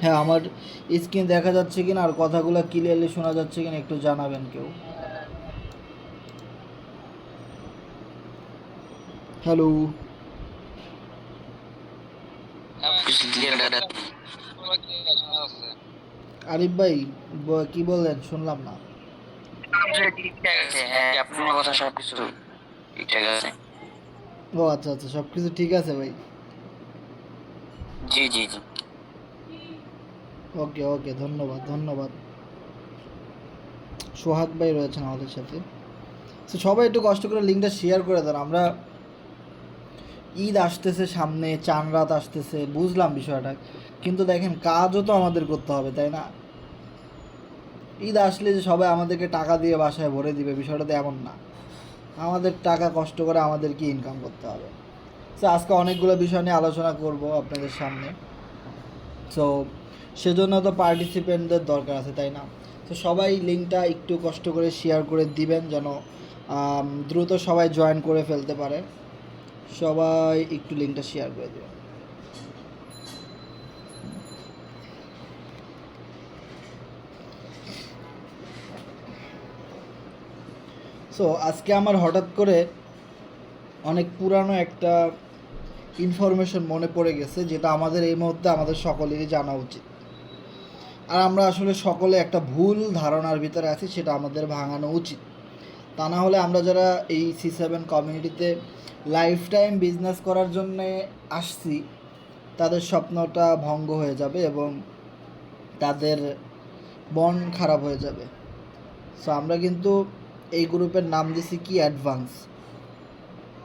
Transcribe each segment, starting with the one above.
হ্যাঁ, আমার স্ক্রিন দেখা যাচ্ছে কিনা আর কথাগুলো ক্লিয়ারলি শোনা যাচ্ছে কিনা একটু জানাবেন কেউ। হ্যালো আরিফ ভাই, কি বললেন শুনলাম না। ঠিকঠাক আছে, হ্যাঁ আপনার কথা সবকিছু ঠিকঠাক আছে। ও আচ্ছা আচ্ছা, সব কিছু ঠিক আছে ভাই। জি জি জি। ওকে ওকে, ধন্যবাদ ধন্যবাদ। সোহাগ ভাই রয়েছেন আমাদের সাথে। তো সবাই একটু কষ্ট করে লিঙ্কটা শেয়ার করে দেন। আমরা ঈদ আসতেছে সামনে, চান রাত আসতেছে, বুঝলাম বিষয়টা, কিন্তু দেখেন কাজও তো আমাদের করতে হবে, তাই না? ঈদ আসলে যে সবাই আমাদেরকে টাকা দিয়ে বাসায় ভরে দিবে, বিষয়টা তো এমন না। আমাদের টাকা কষ্ট করে আমাদেরকে ইনকাম করতে হবে। তো আজকে অনেকগুলো বিষয় নিয়ে আলোচনা করব আপনাদের সামনে। সো সেজন্য তো পার্টিসিপেন্টদের দরকার আছে, তাই না? তো সবাই লিঙ্কটা একটু কষ্ট করে শেয়ার করে দিবেন যেন দ্রুত সবাই জয়েন করে ফেলতে পারে। সবাই একটু লিঙ্কটা শেয়ার করে দেবেন। সো আজকে আমার হঠাৎ করে অনেক পুরানো একটা ইনফরমেশন মনে পড়ে গেছে, যেটা আমাদের এই মুহূর্তে আমাদের সকলেরই জানা উচিত। আর আমরা আসলে সকলে একটা ভুল ধারণার ভিতরে আছি, সেটা আমাদের ভাঙানো উচিত। তা না হলে আমরা যারা এই C7 কমিউনিটিতে লাইফ টাইম বিজনেস করার জন্যে আসছি, তাদের স্বপ্নটা ভঙ্গ হয়ে যাবে এবং তাদের মন খারাপ হয়ে যাবে। সো আমরা কিন্তু এই গ্রুপের নাম দিছি কি, অ্যাডভান্স।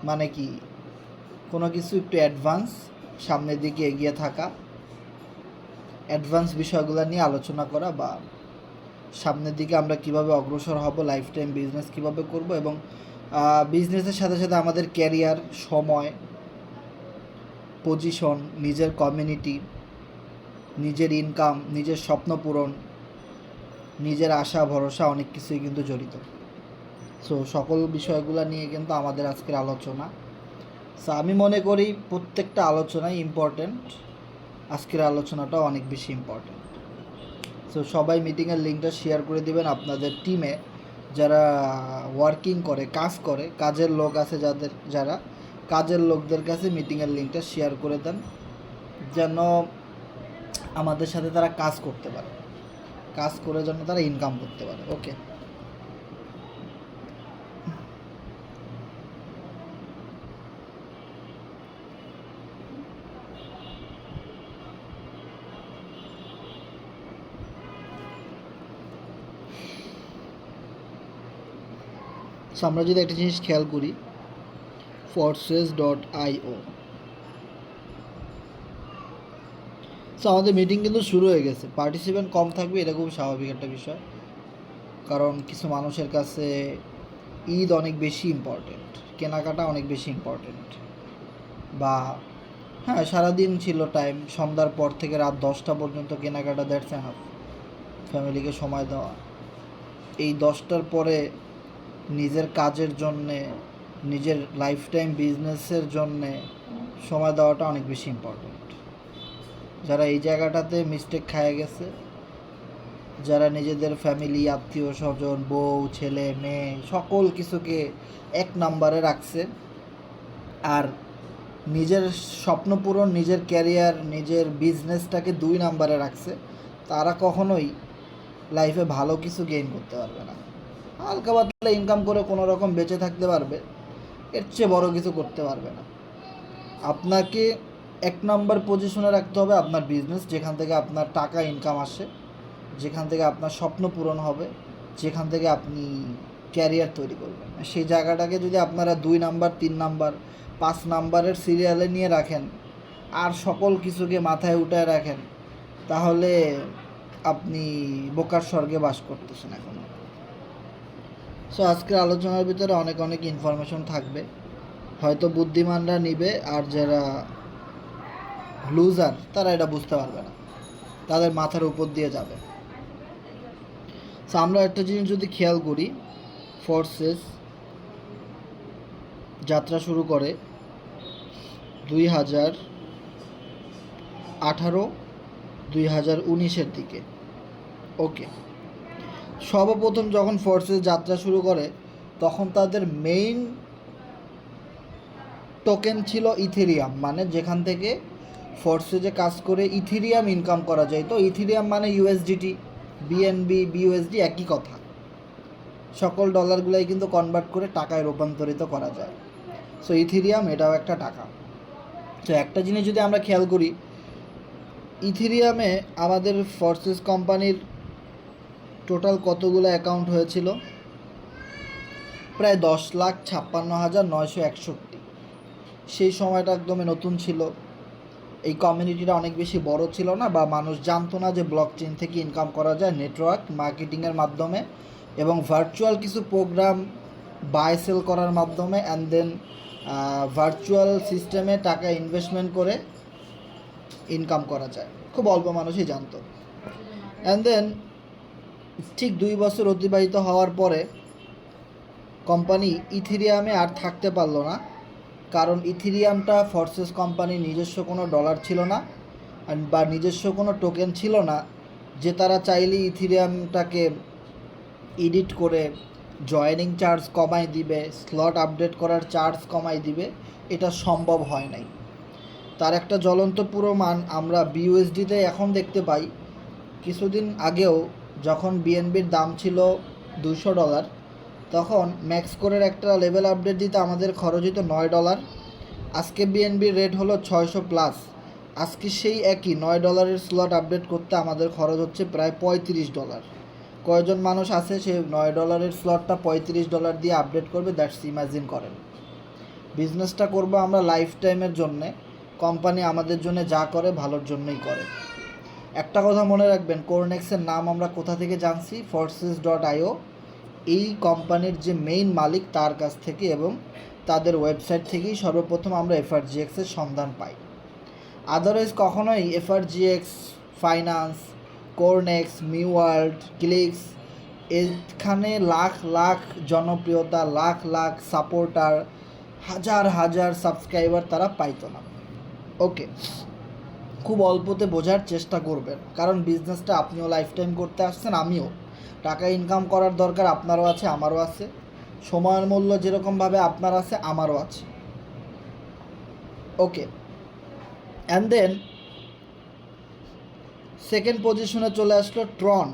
মানে কি, কোনো কিছু একটু অ্যাডভান্স, সামনের দিকে এগিয়ে থাকা, অ্যাডভান্স বিষয়গুলো নিয়ে আলোচনা করা, বা সামনের দিকে আমরা কিভাবে অগ্রসর হব, লাইফ টাইম বিজনেস কীভাবে করব, এবং বিজনেসের সাথে সাথে আমাদের ক্যারিয়ার, সময়, পজিশন, নিজের কমিউনিটি, নিজের ইনকাম, নিজের স্বপ্ন পূরণ, নিজের আশা ভরসা, অনেক কিছুই কিন্তু জড়িত। সো সকল বিষয়গুলো নিয়ে কিন্তু আমাদের আজকের আলোচনা। সো আমি মনে করি প্রত্যেকটা আলোচনাই ইম্পর্ট্যান্ট, আজকের আলোচনাটাও অনেক বেশি ইম্পর্ট্যান্ট। সো সবাই মিটিংয়ের লিঙ্কটা শেয়ার করে দিবেন আপনাদের টিমে, যারা ওয়ার্কিং করে, কাজ করে, কাজের লোক আছে যারা কাজের লোকদের কাছে মিটিংয়ের লিঙ্কটা শেয়ার করে দেন, যেন আমাদের সাথে তারা কাজ করতে পারে, কাজ করে যেন তারা ইনকাম করতে পারে। ওকে, সো আমরা যদি একটা জিনিস খেয়াল করি, forces.io, সো আমাদের মিটিং কিন্তু শুরু হয়ে গেছে। পার্টিসিপেন্ট কম থাকবে, এটা খুব স্বাভাবিক একটা বিষয়, কারণ কিছু মানুষের কাছে ঈদ অনেক বেশি ইম্পর্টেন্ট, কেনাকাটা অনেক বেশি ইম্পর্টেন্ট। বা হ্যাঁ, সারাদিন ছিল টাইম, সন্ধ্যার পর থেকে রাত 10টা পর্যন্ত কেনাকাটা, দ্যাটস এনাফ ফ্যামিলিকে সময় দেওয়া। এই 10টার পরে নিজের কাজের জন্যে, নিজের লাইফ টাইম বিজনেসের জন্যে সময় দেওয়াটা অনেক বেশি ইম্পর্টেন্ট। যারা এই জায়গাটাতে মিস্টেক খায় গেছে, যারা নিজেদের ফ্যামিলি, আত্মীয় স্বজন, বউ, ছেলে, মেয়ে, সকল কিছুকে এক নম্বরে রাখছে, আর নিজের স্বপ্ন পূরণ, নিজের ক্যারিয়ার, নিজের বিজনেসটাকে 2 নম্বরে রাখছে, তারা কখনোই লাইফে ভালো কিছু গেইন করতে পারবে না। হালকা পাতলা ইনকাম করে কোনো রকম বেঁচে থাকতে পারবে, এর চেয়ে বড় কিছু করতে পারবে না। আপনাকে 1 নম্বর পজিশনে রাখতে হবে আপনার বিজনেস, যেখান থেকে আপনার টাকা ইনকাম আসে, যেখান থেকে আপনার স্বপ্ন পূরণ হবে, যেখান থেকে আপনি ক্যারিয়ার তৈরি করবেন। সেই জায়গাটাকে যদি আপনারা 2 নাম্বার, 3 নাম্বার, 5 নাম্বারের সিরিয়ালে নিয়ে রাখেন, আর সকল কিছুকে মাথায় উঠায় রাখেন, তাহলে আপনি বোকার স্বর্গে বাস করতেছেন এখনও। সো আজকের আলোচনার ভিতরে অনেক অনেক ইনফরমেশন থাকবে, হয়তো বুদ্ধিমানরা নিবে, আর যারা লুজার তারা এটা বুঝতে পারবে না, তাদের মাথার উপর দিয়ে যাবে। সো আমরা একটা জিনিস যদি খেয়াল করি, ফোর্সেস যাত্রা শুরু করে 2018, 2019-এর দিকে। ওকে, সর্বপ্রথম যখন ফোর্সেস যাত্রা শুরু করে তখন তাদের মেইন টোকেন ছিল ইথেরিয়াম, মানে যেখান থেকে ফোর্সেজে কাজ করে ইথেরিয়াম ইনকাম করা যায়। তো ইথেরিয়াম মানে ইউএসডিটি, বিএনবি, বিইউএসডি একই কথা। সকল ডলারগুলাই কিন্তু কনভার্ট করে টাকায় রূপান্তরিত করা যায়। সো ইথেরিয়াম এটাও একটা টাকা। তো একটা জিনিস যদি আমরা খেয়াল করি, ইথেরিয়ামে আমাদের ফোর্সেস কোম্পানির টোটাল কতগুলো অ্যাকাউন্ট হয়েছিল? প্রায় 10,56,961। সেই সময়টা একদমই নতুন ছিল, এই কমিউনিটিটা অনেক বেশি বড় ছিল না, বা মানুষ জানতো না যে ব্লক চেইন থেকে ইনকাম করা যায় নেটওয়ার্ক মার্কেটিংয়ের মাধ্যমে এবং ভার্চুয়াল কিছু প্রোগ্রাম বাই সেল করার মাধ্যমে, অ্যান্ড দেন ভার্চুয়াল সিস্টেমে টাকা ইনভেস্টমেন্ট করে ইনকাম করা যায়। খুব অল্প মানুষই জানতো। অ্যান্ড দেন ঠিক 2 বছর অতিবাহিত হওয়ার পরে কোম্পানি ইথেরিয়ামে আর থাকতে পারলো না, কারণ ইথেরিয়ামটা ফোর্সেস কোম্পানির নিজস্ব কোনো ডলার ছিল না বা নিজস্ব কোনো টোকেন ছিল না যে তারা চাইলেই ইথেরিয়ামটাকে এডিট করে জয়েনিং চার্জ কমাই দিবে, স্লট আপডেট করার চার্জ কমাই দিবে। এটা সম্ভব হয় নাই। তার একটা জ্বলন্ত প্রমাণ আমরা বিইউএসডিতে এখন দেখতে পাই। কিছুদিন আগেও যখন বিএনবির দাম ছিল $200, তখন ম্যাক্স কোরের একটা লেভেল আপডেট দিতে আমাদের খরচ হতো $9। আজকে বিএনবির রেট হলো 600+। আজকে সেই একই $9 স্লট আপডেট করতে আমাদের খরচ হচ্ছে প্রায় $35। কয়জন মানুষ আছে সেই $9 স্লটটা $35 দিয়ে আপডেট করবে? দ্যাটস ইমাজিন করেন। বিজনেসটা করবো আমরা লাইফ টাইমের জন্যে, কোম্পানি আমাদের জন্য যা করে ভালোর জন্যই করে। একটা কথা মনে রাখবেন, কোরনেক্সের নাম আমরা কোথা থেকে জানছি? forces.io। এই কোম্পানির যে মেইন মালিক তার কাছ থেকে এবং তাদের ওয়েবসাইট থেকেই সর্বপ্রথম আমরা এফআরজিএক্সের সন্ধান পাই। আদারওয়াইজ কখনোই এফআরজিএক্স, ফাইন্যান্স, কোরনেক্স, মিওয়ার্ল্ড, ক্লিক্স, এখানে লাখ লাখ জনপ্রিয়তা, লাখ লাখ সাপোর্টার, হাজার হাজার সাবস্ক্রাইবার তারা পাইতো না। ওকে, খুব অল্পতে বোঝার চেষ্টা করবেন, কারণ বিজনেসটা আপনিও লাইফ টাইম করতে আসছেন, আমিও। টাকা ইনকাম করার দরকার আপনারও আছে, আমারও আছে। সময়ের মূল্য যেরকমভাবে আপনার আছে আমারও আছে। ওকে, অ্যান্ড দেন সেকেন্ড পজিশনে চলে আসলো ট্রন।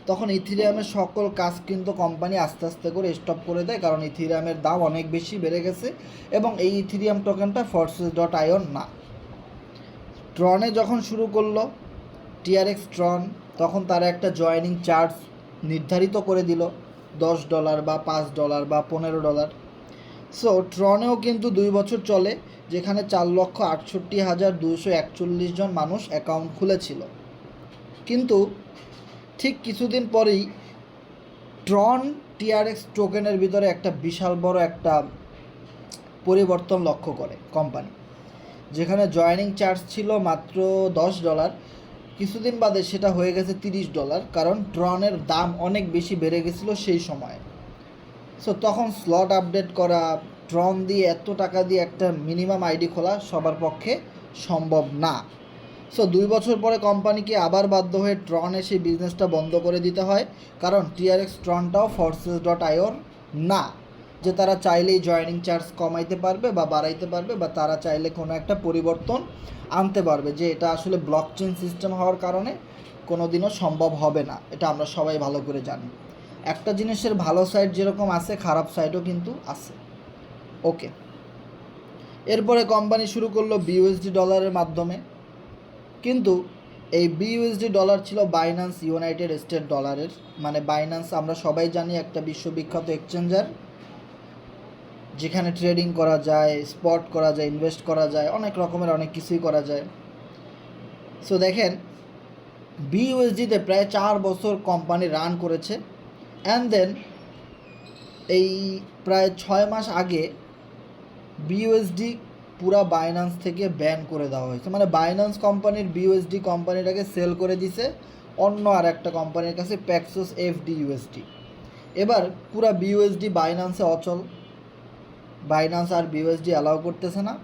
তখন ইথেরিয়ামের সকল কাজ কিন্তু কোম্পানি আস্তে আস্তে করে স্টপ করে দেয়, কারণ ইথেরিয়ামের দাম অনেক বেশি বেড়ে গেছে এবং এই ইথেরিয়াম টোকেনটা forces.io না। ট্রনে যখন শুরু করলো টিআরএক্স ট্রন, তখন তারা একটা জয়েনিং চার্জ নির্ধারিত করে দিল $10 বা $5 বা $15। সো ট্রনেও কিন্তু 2 বছর চলে, যেখানে 4,68,241 জন মানুষ অ্যাকাউন্ট খুলেছিল। কিন্তু ঠিক কিছুদিন পরেই ট্রন টিআরএক্স টোকেনের ভিতরে একটা বিশাল বড় একটা পরিবর্তন লক্ষ্য করে কোম্পানি। যেখানে জয়েনিং চার্জ ছিল মাত্র $10, কিছুদিন বাদে সেটা হয়ে গেছে $30, কারণ ট্রনের দাম অনেক বেশি বেড়ে গেছিলো সেই সময়ে। সো তখন স্লট আপডেট করা, ট্রন দিয়ে এত টাকা দিয়ে একটা মিনিমাম আইডি খোলা সবার পক্ষে সম্ভব না। সো 2 বছর পরে কোম্পানিকে আবার বাধ্য হয়ে ট্রনে সেই বিজনেসটা বন্ধ করে দিতে হয়, কারণ টিআরএক্স ট্রনটাও forces.io না যে তারা চাইলেই জয়েনিং চার্জ কমাইতে পারবে বা বাড়াইতে পারবে, বা তারা চাইলে কোনো একটা পরিবর্তন আনতে পারবে, যে এটা আসলে ব্লক চেইন সিস্টেম হওয়ার কারণে কোনো দিনও সম্ভব হবে না। এটা আমরা সবাই ভালো করে জানি। একটা জিনিসের ভালো সাইড যেরকম আছে, খারাপ সাইডও কিন্তু আছে। ওকে, এরপরে কোম্পানি শুরু করলো বিইউএসডি ডলারের মাধ্যমে, কিন্তু এই বিইউএসডি ডলার ছিল বাইন্যান্স ইউনাইটেড স্টেট ডলারের। মানে বাইন্যান্স আমরা সবাই জানি একটা বিশ্ববিখ্যাত এক্সচেঞ্জার, যেখানে ট্রেডিং করা যায়, স্পট করা যায়, ইনভেস্ট করা যায়, অনেক রকমের অনেক কিছুই করা যায়। সো দেখেন, বিইউএসডিতে প্রায় 4 বছর কোম্পানি রান করেছে, অ্যান্ড দেন এই প্রায় 6 মাস আগে বিইউএসডি পুরা বাইন্যান্স থেকে ব্যান করে দেওয়া হয়েছে। মানে বাইন্যান্স কোম্পানির বিইউএসডি কোম্পানিটাকে সেল করে দিছে অন্য আর একটা কোম্পানির কাছে, প্যাক্সোস FDUSD। এবার পুরা বিইউএসডি বাইন্যান্সে অচল, বাইন্যান্স আর বিইউএসডি অ্যালাউ করতেছে না।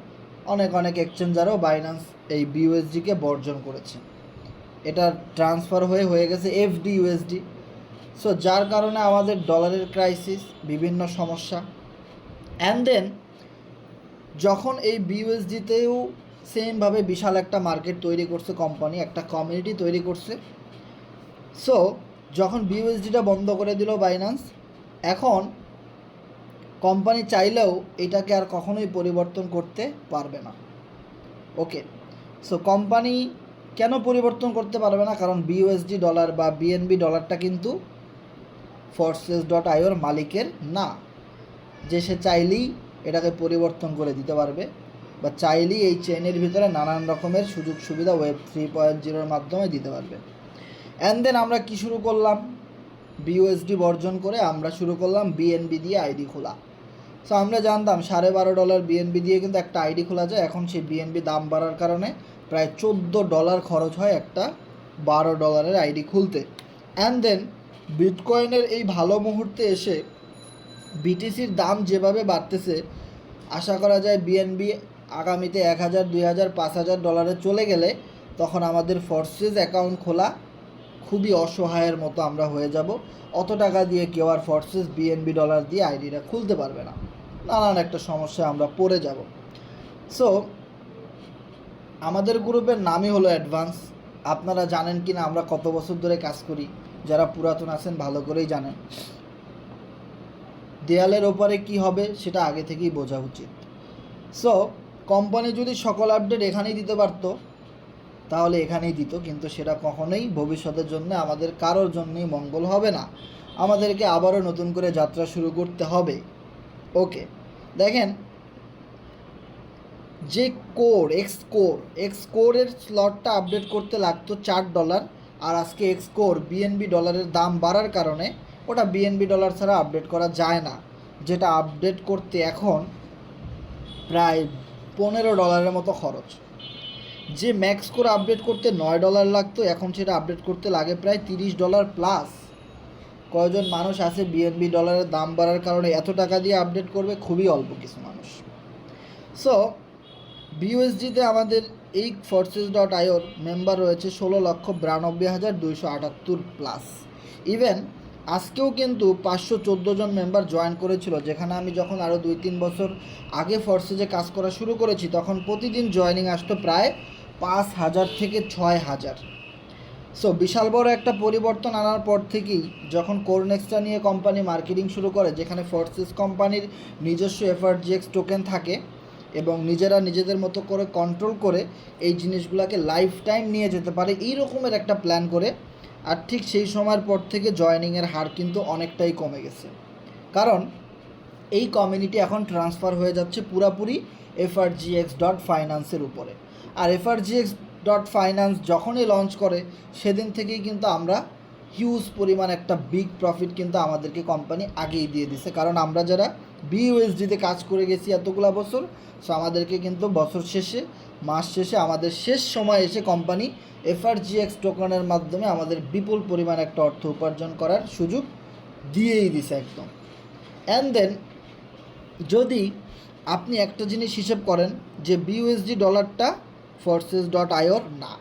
অনেক অনেক এক্সচেঞ্জারও বাইন্যান্স এই বিইউএসডিকে বর্জন করেছে। এটা ট্রান্সফার হয়ে গেছে এফডি ইউএসডি। সো যার কারণে আমাদের ডলারের ক্রাইসিস, বিভিন্ন সমস্যা। অ্যান্ড দেন যখন এই বিইউএসডিতেও সেমভাবে বিশাল একটা মার্কেট তৈরি করছে কোম্পানি, একটা কমিউনিটি তৈরি করছে। সো যখন বিইউএসডিটা বন্ধ করে দিল বাইন্যান্স, এখন কোম্পানি চাইলেও এটাকে আর কখনোই পরিবর্তন করতে পারবে না। ওকে, সো কোম্পানি কেন পরিবর্তন করতে পারবে না? কারণ বিইউএসডি ডলার বা বিএনবি ডলারটা কিন্তু Forces.ioর মালিকের না, যে সে চাইলেই এটাকে পরিবর্তন করে দিতে পারবে বা চাইলেই এই চেইনের ভিতরে নানান রকমের সুযোগ সুবিধা ওয়েব 3.0-র মাধ্যমে দিতে পারবে। অ্যান্ড দেন আমরা কি শুরু করলাম? বিইউএসডি বর্জন করে আমরা শুরু করলাম বিএনবি দিয়ে আইডি খোলা। সো আমরা জানতাম $12.5 বিএনবি দিয়ে কিন্তু একটা আইডি খোলা যায়। এখন সেই বিএনবি দাম বাড়ার কারণে প্রায় $14 খরচ হয় একটা $12 আইডি খুলতে। অ্যান্ড দেন বিটকয়েনের এই ভালো মুহূর্তে এসে বিটিসির দাম যেভাবে বাড়তেছে, আশা করা যায় বিএনবি আগামীতে $1,000, $2,000, $5,000 চলে গেলে তখন আমাদের ফোর্সেস অ্যাকাউন্ট খোলা খুবই অসহায়ের মতো আমরা হয়ে যাব। অত টাকা দিয়ে কেউ আর ফোর্সেস বিএনবি ডলার দিয়ে আইডিটা খুলতে পারবে না, নানান একটা সমস্যায় আমরা পড়ে যাব। সো আমাদের গ্রুপের নামই হলো অ্যাডভান্স। আপনারা জানেন কি না আমরা কত বছর ধরে কাজ করি? যারা পুরাতন আছেন ভালো করেই জানেন। দেয়ালের ওপরে কি হবে সেটা আগে থেকেই বোঝা উচিত। সো কোম্পানি যদি সকল আপডেট এখানেই দিতে পারতো তাহলে এখানেই দিত, কিন্তু সেটা কখনোই ভবিষ্যতের জন্য আমাদের কারোর জন্যই মঙ্গল হবে না। আমাদেরকে আবারও নতুন করে যাত্রা শুরু করতে হবে। ওকে, দেখেন যে এক্স কোরের স্লটটা আপডেট করতে লাগতো $4, আর আজকে এক্স কোর বিএনবি ডলারের দাম বাড়ার কারণে ওটা বিএনবি ডলার ছাড়া আপডেট করা যায় না, যেটা আপডেট করতে এখন প্রায় $15 মতো খরচ। যে ম্যাক্স কোর আপডেট করতে $9 লাগতো, এখন সেটা আপডেট করতে লাগে প্রায় $30 প্লাস। কয়জন মানুষ আছে বিএনবি ডলারের দাম বাড়ার কারণে এত টাকা দিয়ে আপডেট করবে? খুবই অল্প কিছু মানুষ। সো বিইউএসডিতে আমাদের এই Forces.ioর মেম্বার রয়েছে 16,92,278 প্লাস। ইভেন আজকেও কিন্তু 514 জন মেম্বার জয়েন করেছিল, যেখানে আমি যখন আরও 2-3 বছর আগে ফোর্সেসে কাজ করা শুরু করেছি তখন প্রতিদিন জয়েনিং আসতো প্রায় 5,000 থেকে 6,000। সো বিশাল বড় একটা পরিবর্তন আনার পর থেকেই যখন কোরনেক্সটা নিয়ে কোম্পানি মার্কেটিং শুরু করে, যেখানে ফোর্সেস কোম্পানির নিজস্ব এফআরজিএক্স টোকেন থাকে এবং নিজেরা নিজেদের মতো করে কন্ট্রোল করে এই জিনিসগুলোকে লাইফ টাইম নিয়ে যেতে পারে, এই রকমের একটা প্ল্যান করে। আর ঠিক সেই সময়ের পর থেকে জয়েনিংয়ের হার কিন্তু অনেকটাই কমে গেছে, কারণ এই কমিউনিটি এখন ট্রান্সফার হয়ে যাচ্ছে পুরাপুরি FRGX.finance-এর উপরে। আর FRGX.finance যখনই লঞ্চ করে সেদিন থেকেই কিন্তু আমরা হিউজ পরিমাণ একটা বিগ প্রফিট কিন্তু আমাদেরকে কোম্পানি আগেই দিয়ে দিছে, কারণ আমরা যারা বিইউএসডিতে কাজ করে গেছি এতগুলো বছর, সো আমাদেরকে কিন্তু বছর শেষে, মাস শেষে, আমাদের শেষ সময় এসে কোম্পানি FRGX টোকেনের মাধ্যমে আমাদের বিপুল পরিমাণ একটা অর্থ উপার্জন করার সুযোগ দিয়েই দিছে একদম। অ্যান্ড দেন যদি আপনি একটা জিনিস হিসেব করেন যে বিইউএসডি ডলারটা Forces.ioর না,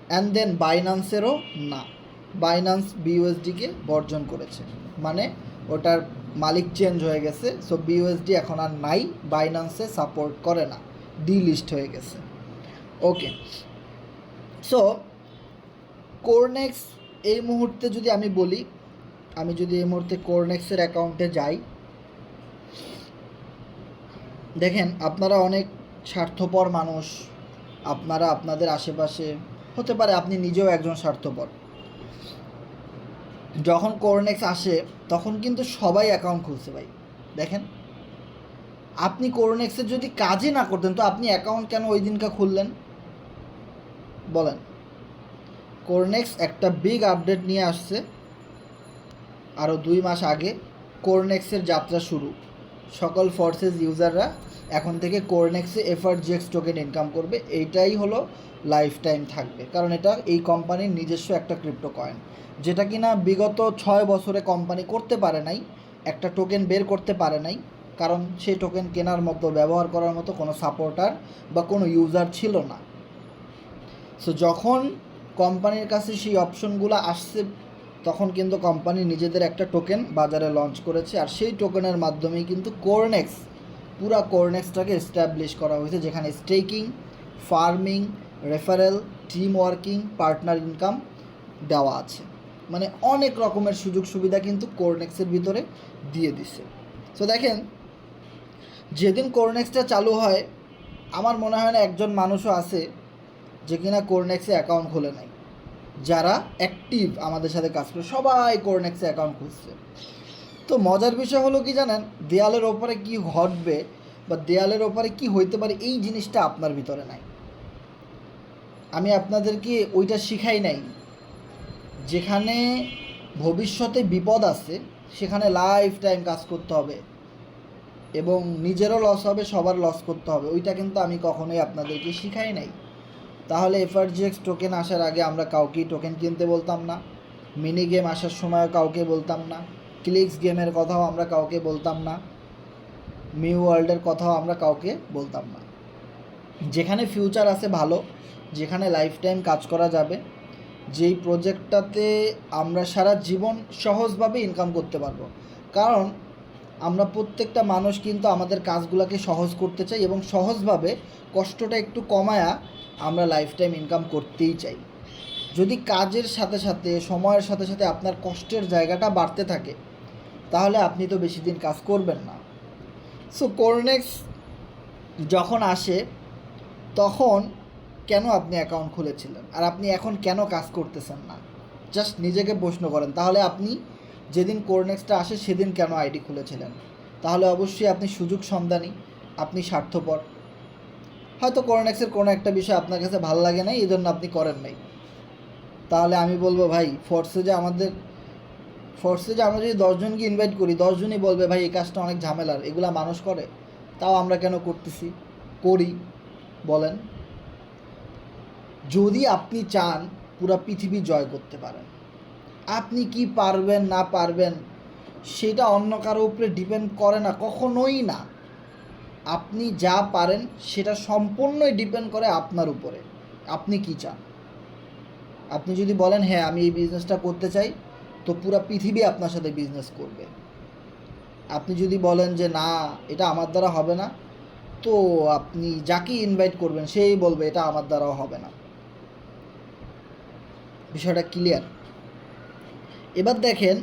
অ্যান্ড দেন বাইন্যান্সেরও না, বাইন্যান্স বিইউএসডিকে বর্জন করেছে, মানে ওটার মালিক চেঞ্জ হয়ে গেছে। সো বিইউএসডি এখন আর নাই, বাইন্যান্সে সাপোর্ট করে না, ডিলিস্ট হয়ে গেছে। ওকে, সো কোরনেক্স এই মুহূর্তে যদি আমি বলি, আমি যদি এই মুহূর্তে কোরনেক্সের অ্যাকাউন্টে যাই, দেখেন আপনারা অনেক স্বার্থপর মানুষ, আপনারা আপনাদের আশেপাশে হতে পারে আপনি নিজেও একজন স্বার্থপর। যখন কোরনেক্স আসে তখন কিন্তু সবাই অ্যাকাউন্ট খুলছে ভাই। দেখেন আপনি কোরনেক্সের যদি কাজই না করতেন তো আপনি অ্যাকাউন্ট কেন ওই দিনকা খুললেন বলেন? কোরনেক্স একটা বিগ আপডেট নিয়ে আসছে, আরও 2 মাস আগে কোরনেক্সের যাত্রা শুরু। সকল ফোর্সেস ইউজাররা এখন থেকে কোরনেক্সে FRGX টোকেন ইনকাম করবে, এইটাই হলো লাইফ টাইম থাকবে, কারণ এটা এই কোম্পানির নিজস্ব একটা ক্রিপ্টো কয়েন, যেটা কিনা বিগত 6 বছরে কোম্পানি করতে পারে নাই, একটা টোকেন বের করতে পারে নাই। কারণ সেই টোকেন কেনার মতো ব্যবহার করার মতো কোনো সাপোর্টার বা কোনো ইউজার ছিল না। সো যখন কোম্পানির কাছে সেই অপশনগুলো আসছে, তখন কিন্তু কোম্পানি নিজেদের একটা টোকেন বাজারে লঞ্চ করেছে, আর সেই টোকেনের মাধ্যমেই কিন্তু কোরনেক্স, পুরা কোরনেক্সটাকে এস্টাবলিশ করা হয়েছে, যেখানে staking, farming, referral, team working, partner income দেওয়া আছে। মানে অনেক রকমের সুযোগ সুবিধা কিন্তু কোরনেক্সের ভিতরে দিয়ে দিছে। সো দেখেন, যেদিন কোরনেক্সটা চালু হয়, আমার মনে হয় না একজন মানুষও আছে যে কিনা কোরনেক্সে অ্যাকাউন্ট খোলে নাই। যারা অ্যাক্টিভ আমাদের সাথে কাজ করে সবাই কোরনেক্সে অ্যাকাউন্ট খুলছে। তো মজার বিষয় হলো কি জানেন, দেয়ালের ওপরে কি ঘটবে বা দেয়ালের ওপরে কি হইতে পারে এই জিনিসটা আপনার ভিতরে নাই। আমি আপনাদেরকে ওইটা শিখাই নাই। যেখানে ভবিষ্যতে বিপদ আছে সেখানে লাইফ টাইম কাজ করতে হবে এবং নিজেরও লস হবে, সবার লস করতে হবে, ওইটা কিন্তু আমি কখনোই আপনাদেরকে শিখাই নাই। তাহলে এফআরজিএক্স টোকেন আসার আগে আমরা কাউকেই টোকেন কিনতে বলতাম না, মিনি গেম আসার সময় কাউকে বলতাম না, ক্লিক্স গেমের কথাও আমরা কাউকে বলতাম না, মিউ ওয়ার্ল্ডের কথাও আমরা কাউকে বলতাম না। যেখানে ফিউচার আছে ভালো, যেখানে লাইফ টাইম কাজ করা যাবে, যেই প্রজেক্টটাতে আমরা সারা জীবন সহজভাবে ইনকাম করতে পারবো। কারণ আমরা প্রত্যেকটা মানুষ কিন্তু আমাদের কাজগুলোকে সহজ করতে চাই এবং সহজভাবে কষ্টটা একটু কমায়া আমরা লাইফ টাইম ইনকাম করতেই চাই। যদি কাজের সাথে সাথে সময়ের সাথে সাথে আপনার কষ্টের জায়গাটা বাড়তে থাকে, তাহলে আপনি তো বেশি দিন কাজ করবেন না। সো কোরনেক্স যখন আসে, তখন কেন আপনি অ্যাকাউন্ট খুলেছিলেন আর আপনি এখন কেন কাজ করতেছেন না? জাস্ট নিজেকে প্রশ্ন করেন। তাহলে আপনি যেদিন কোরনেক্সটা আসে সেদিন কেন আইডি খুলেছিলেন? তাহলে অবশ্যই আপনি সুযোগ সন্ধানী, আপনি স্বার্থপর। হয়তো কোরনেক্সের কোনো একটা বিষয় আপনার কাছে ভালো লাগে নাই, এই জন্য আপনি করেন নাই। তাহলে আমি বলবো ভাই, ফোর্সে যে আমরা যদি 10 জনকে ইনভাইট করি, 10 জনই বলবে ভাই এই কাজটা অনেক ঝামেলার, এগুলা মানুষ করে, তাও আমরা কেন করতেছি? করি, বলেন। যদি আপনি চান পুরো পৃথিবী জয় করতে পারেন, আপনি কি পারবেন না পারবেন সেটা অন্য কারো উপরে ডিপেন্ড করে না, কখনোই না। আপনি যা পারেন সেটা সম্পূর্ণই ডিপেন্ড করে আপনার উপরে, আপনি কি চান। আপনি যদি বলেন হ্যাঁ আমি এই বিজনেসটা করতে চাই, তো পুরো পৃথিবী আপনার সাথে বিজনেস করবে। আপনি যদি বলেন যে না এটা আমার দ্বারা হবে না, তো আপনি যাকে ইনভাইট করবেন সেই বলবে এটা আমার দ্বারাও হবে না। বিষয়টা ক্লিয়ার? এবার দেখেন,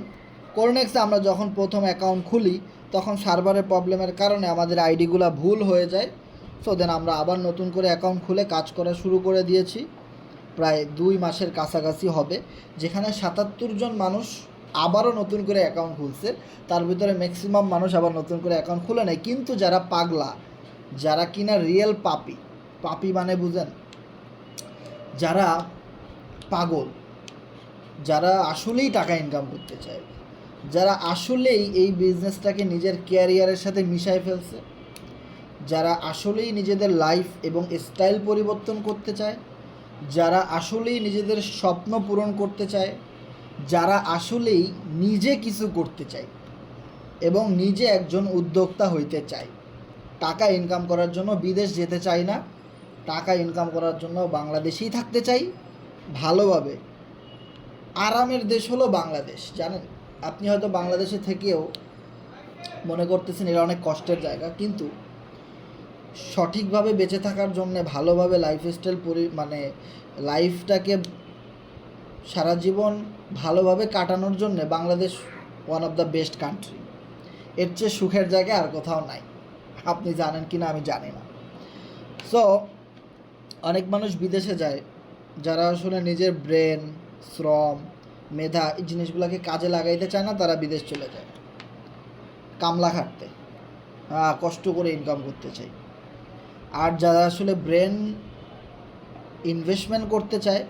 কোরনেক্সে আমরা যখন প্রথম অ্যাকাউন্ট খুলি, তখন সার্ভারের প্রবলেমের কারণে আমাদের আইডিগুলো ভুল হয়ে যায়। সো দেন আমরা আবার নতুন করে অ্যাকাউন্ট খুলে কাজ করা শুরু করে দিয়েছি। প্রায় 2 মাসের কাছাকাছি হবে, যেখানে 77 জন মানুষ আবারও নতুন করে অ্যাকাউন্ট খুলছে। তার ভিতরে ম্যাক্সিমাম মানুষ আবার নতুন করে অ্যাকাউন্ট খুলে নেয়। কিন্তু যারা পাগলা, যারা কিনা রিয়েল পাপি মানে বুঝেন, যারা পাগল, যারা আসলেই টাকা ইনকাম করতে চায়, যারা আসলেই এই বিজনেসটাকে নিজের ক্যারিয়ারের সাথে মিশায় ফেলছে, যারা আসলেই নিজেদের লাইফ এবং স্টাইল পরিবর্তন করতে চায়, যারা আসলেই নিজেদের স্বপ্ন পূরণ করতে চায়, যারা আসলেই নিজে কিছু করতে চায় এবং নিজে একজন উদ্যোক্তা হইতে চায়, টাকা ইনকাম করার জন্য বিদেশ যেতে চায় না, টাকা ইনকাম করার জন্য বাংলাদেশেই থাকতে চাই ভালোভাবে। আরামের দেশ হলো বাংলাদেশ, জানেন? আপনি হয়তো বাংলাদেশে থেকেও মনে করতেছেন এটা অনেক কষ্টের জায়গা, কিন্তু সঠিকভাবে বেঁচে থাকার জন্যে, ভালোভাবে লাইফস্টাইল মানে লাইফটাকে সারা জীবন ভালোভাবে কাটানোর জন্যে Bangladesh one of the best country. এর চেয়ে সুখের জায়গা আর কোথাও নাই। আপনি জানেন কি না আমি জানি না। সো অনেক মানুষ বিদেশে যায় যারা আসলে নিজের ব্রেন, শ্রম, মেধা এই জিনিসগুলোকে কাজে লাগাইতে চায় না, তারা বিদেশ চলে যায় কামলা খাটতে, কষ্ট করে ইনকাম করতে চায়। আর যারা আসলে ব্রেন ইনভেস্টমেন্ট করতে চায়,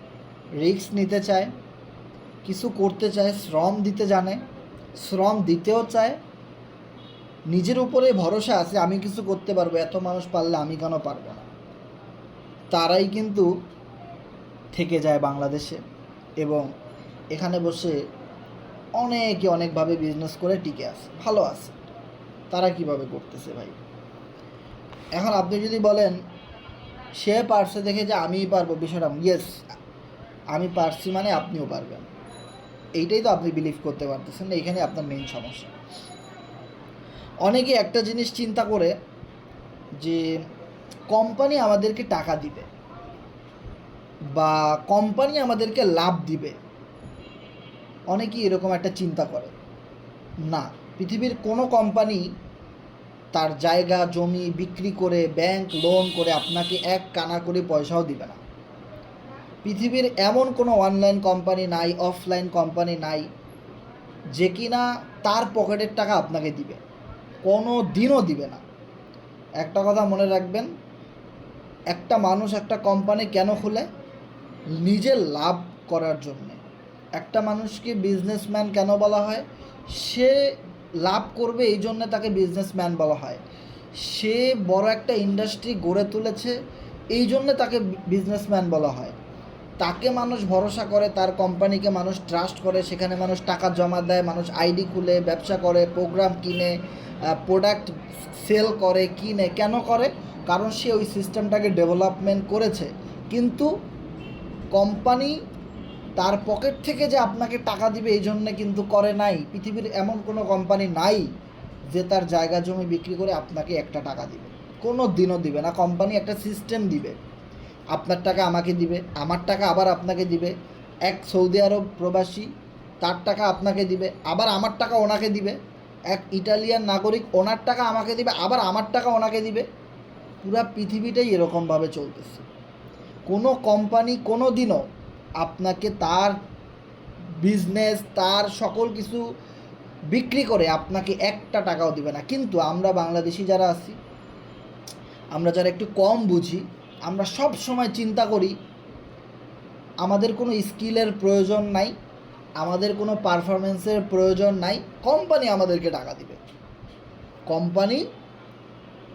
রিস্ক নিতে চায়, কিছু করতে চায়, শ্রম দিতে জানে, শ্রম দিতেও চায়, নিজের উপরে ভরসা আছে আমি কিছু করতে পারবো, এত মানুষ পারলে আমি কেন পারবো না, তারাই কিন্তু থেকে যায় বাংলাদেশে এবং এখানে বসে অনেকে অনেকভাবে বিজনেস করে টিকে আছে, ভালো আছে। তারা কিভাবে করতেছে ভাই? এখন আপনি যদি বলেন সে পারছে দেখে যে আমিই পারবো, বিষয়টা ইয়েস, আমি পারছি মানে আপনিও পারবেন, এইটাই তো আপনি বিলিভ করতে পারতেছেন না, এইখানে আপনার মেইন সমস্যা। অনেকে একটা জিনিস চিন্তা করে যে কোম্পানি আমাদেরকে টাকা দিবে বা কোম্পানি আমাদেরকে লাভ দিবে, অনেকেই এরকম একটা চিন্তা করে। না, পৃথিবীর কোনো কোম্পানি তার জায়গা জমি বিক্রি করে ব্যাংক লোন করে আপনাকে এক কানা করে পয়সাও দিবে না। পৃথিবীর এমন কোনো অনলাইন কোম্পানি নাই, অফলাইন কোম্পানি নাই যে কিনা তার পকেটের টাকা আপনাকে দিবে, কোনো দিনও দিবে না। একটা কথা মনে রাখবেন, একটা মানুষ একটা কোম্পানি কেন খুলে? নিজের লাভ করার জন্যে। একটা মানুষকে বিজনেসম্যান কেন বলা হয়? সে লাভ করবে এই জন্যে তাকে বিজনেসম্যান বলা হয়। সে বড় একটা ইন্ডাস্ট্রি গড়ে তুলেছে এই জন্যে তাকে বিজনেসম্যান বলা হয়। তাকে মানুষ ভরসা করে, তার কোম্পানিকে মানুষ ট্রাস্ট করে, সেখানে মানুষ টাকা জমা দেয়, মানুষ আইডি খুলে ব্যবসা করে, প্রোগ্রাম কিনে, প্রোডাক্ট সেল করে, কিনে। কেন করে? কারণ সে ওই সিস্টেমটাকে ডেভেলপমেন্ট করেছে। কিন্তু কোম্পানি তার পকেট থেকে যে আপনাকে টাকা দিবে এই জন্যে কিন্তু করে নাই। পৃথিবীর এমন কোনো কোম্পানি নাই যে তার জায়গা জমি বিক্রি করে আপনাকে একটা টাকা দিবে, কোনো দিনও দিবে না। কোম্পানি একটা সিস্টেম দিবে, আপনার টাকা আমাকে দিবে, আমার টাকা আবার আপনাকে দিবে। এক সৌদি আরব প্রবাসী, তার টাকা আপনাকে দিবে, আবার আমার টাকা ওনাকে দিবে। এক ইটালিয়ান নাগরিক, ওনার টাকা আমাকে দিবে, আবার আমার টাকা ওনাকে দিবে। পুরা পৃথিবীটাই এরকমভাবে চলতেছে। কোনো কোম্পানি কোনো দিনও আপনাকে তার বিজনেস, তার সকল কিছু বিক্রি করে আপনাকে একটা টাকাও দিবে না। কিন্তু আমরা বাংলাদেশি যারা আছি, আমরা যারা একটু কম বুঝি, আমরা সব সময় চিন্তা করি আমাদের কোনো স্কিলের প্রয়োজন নাই, আমাদের কোনো পারফরমেন্সের প্রয়োজন নাই, কোম্পানি আমাদেরকে টাকা দিবে, কোম্পানি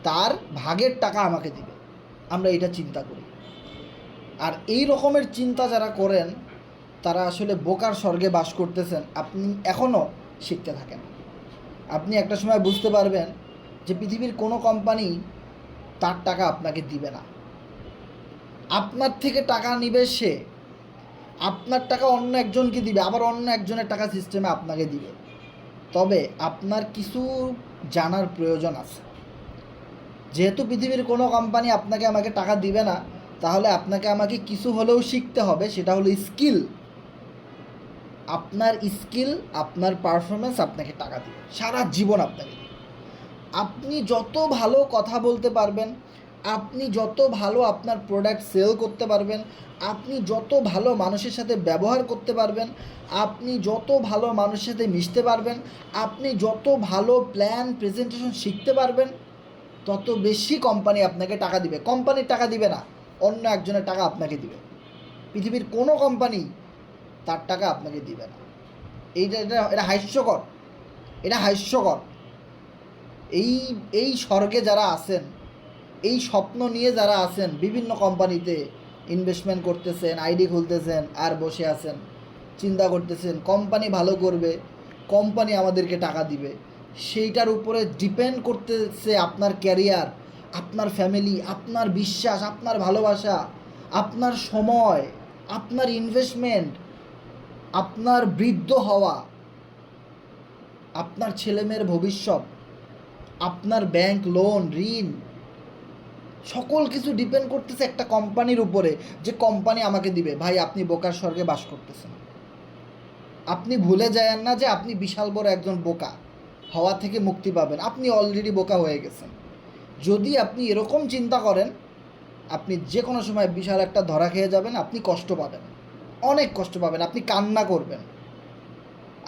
তার ভাগের টাকা আমাকে দিবে। আমরা এটা চিন্তা করি। আর এই রকমের চিন্তা যারা করেন তারা আসলে বোকার স্বর্গে বাস করতেছেন। আপনি এখনও শিখতে থাকেন। আপনি একটা সময় বুঝতে পারবেন যে পৃথিবীর কোনো কোম্পানি তার টাকা আপনাকে দিবে না। আপনার থেকে টাকা নিবে সে, আপনার টাকা অন্য একজনকে দিবে, আবার অন্য একজনের টাকা সিস্টেমে আপনাকে দিবে। তবে আপনার কিছু জানার প্রয়োজন আছে। যেহেতু পৃথিবীর কোনো কোম্পানি আপনাকে আমাকে টাকা দিবে না, তাহলে আপনাকে আমাকে কিছু হলেও শিখতে হবে, সেটা হলো স্কিল। আপনার স্কিল, আপনার পারফরমেন্স আপনাকে টাকা দিবে, সারা জীবন আপনাকে দিবে। আপনি যত ভালো কথা বলতে পারবেন, আপনি যত ভালো আপনার প্রোডাক্ট সেল করতে পারবেন, আপনি যত ভালো মানুষের সাথে ব্যবহার করতে পারবেন, আপনি যত ভালো মানুষের সাথে মিশতে পারবেন, আপনি যত ভালো প্ল্যান প্রেজেন্টেশন শিখতে পারবেন, তত বেশি কোম্পানি আপনাকে টাকা দিবে। কোম্পানির টাকা দিবে না, অন্য একজনের টাকা আপনাকে দিবে। পৃথিবীর কোনো কোম্পানি তার টাকা আপনাকে দিবে না। এইটা এটা এটা হাস্যকর, এটা হাস্যকর। এই এই স্বর্গে যারা আছেন, এই স্বপ্ন নিয়ে যারা আছেন, বিভিন্ন কোম্পানিতে ইনভেস্টমেন্ট করতেছেন, আইডি খুলতেছেন, আর বসে আছেন চিন্তা করতেছেন কোম্পানি ভালো করবে, কোম্পানি আমাদেরকে টাকা দিবে, সেইটার উপরে ডিপেন্ড করতেছে আপনার ক্যারিয়ার, আপনার ফ্যামিলি, আপনার বিশ্বাস, আপনার ভালোবাসা, আপনার সময়, আপনার ইনভেস্টমেন্ট, আপনার বৃদ্ধ হওয়া, আপনার ছেলেমেয়ের ভবিষ্যৎ, আপনার ব্যাংক লোন, ঋণ, সকল কিছু ডিপেন্ড করতেছে একটা কোম্পানির উপরে, যে কোম্পানি আমাকে দিবে। ভাই, আপনি বোকার স্বর্গে বাস করতেছেন। আপনি ভুলে যায়েন না যে আপনি বিশাল বড় একজন বোকা, হওয়া থেকে মুক্তি পাবেন। আপনি অলরেডি বোকা হয়ে গেছেন। যদি আপনি এরকম চিন্তা করেন, আপনি যে কোনো সময় বিশাল একটা ধরা খেয়ে যাবেন, আপনি কষ্ট পাবেন, অনেক কষ্ট পাবেন, আপনি কান্না করবেন,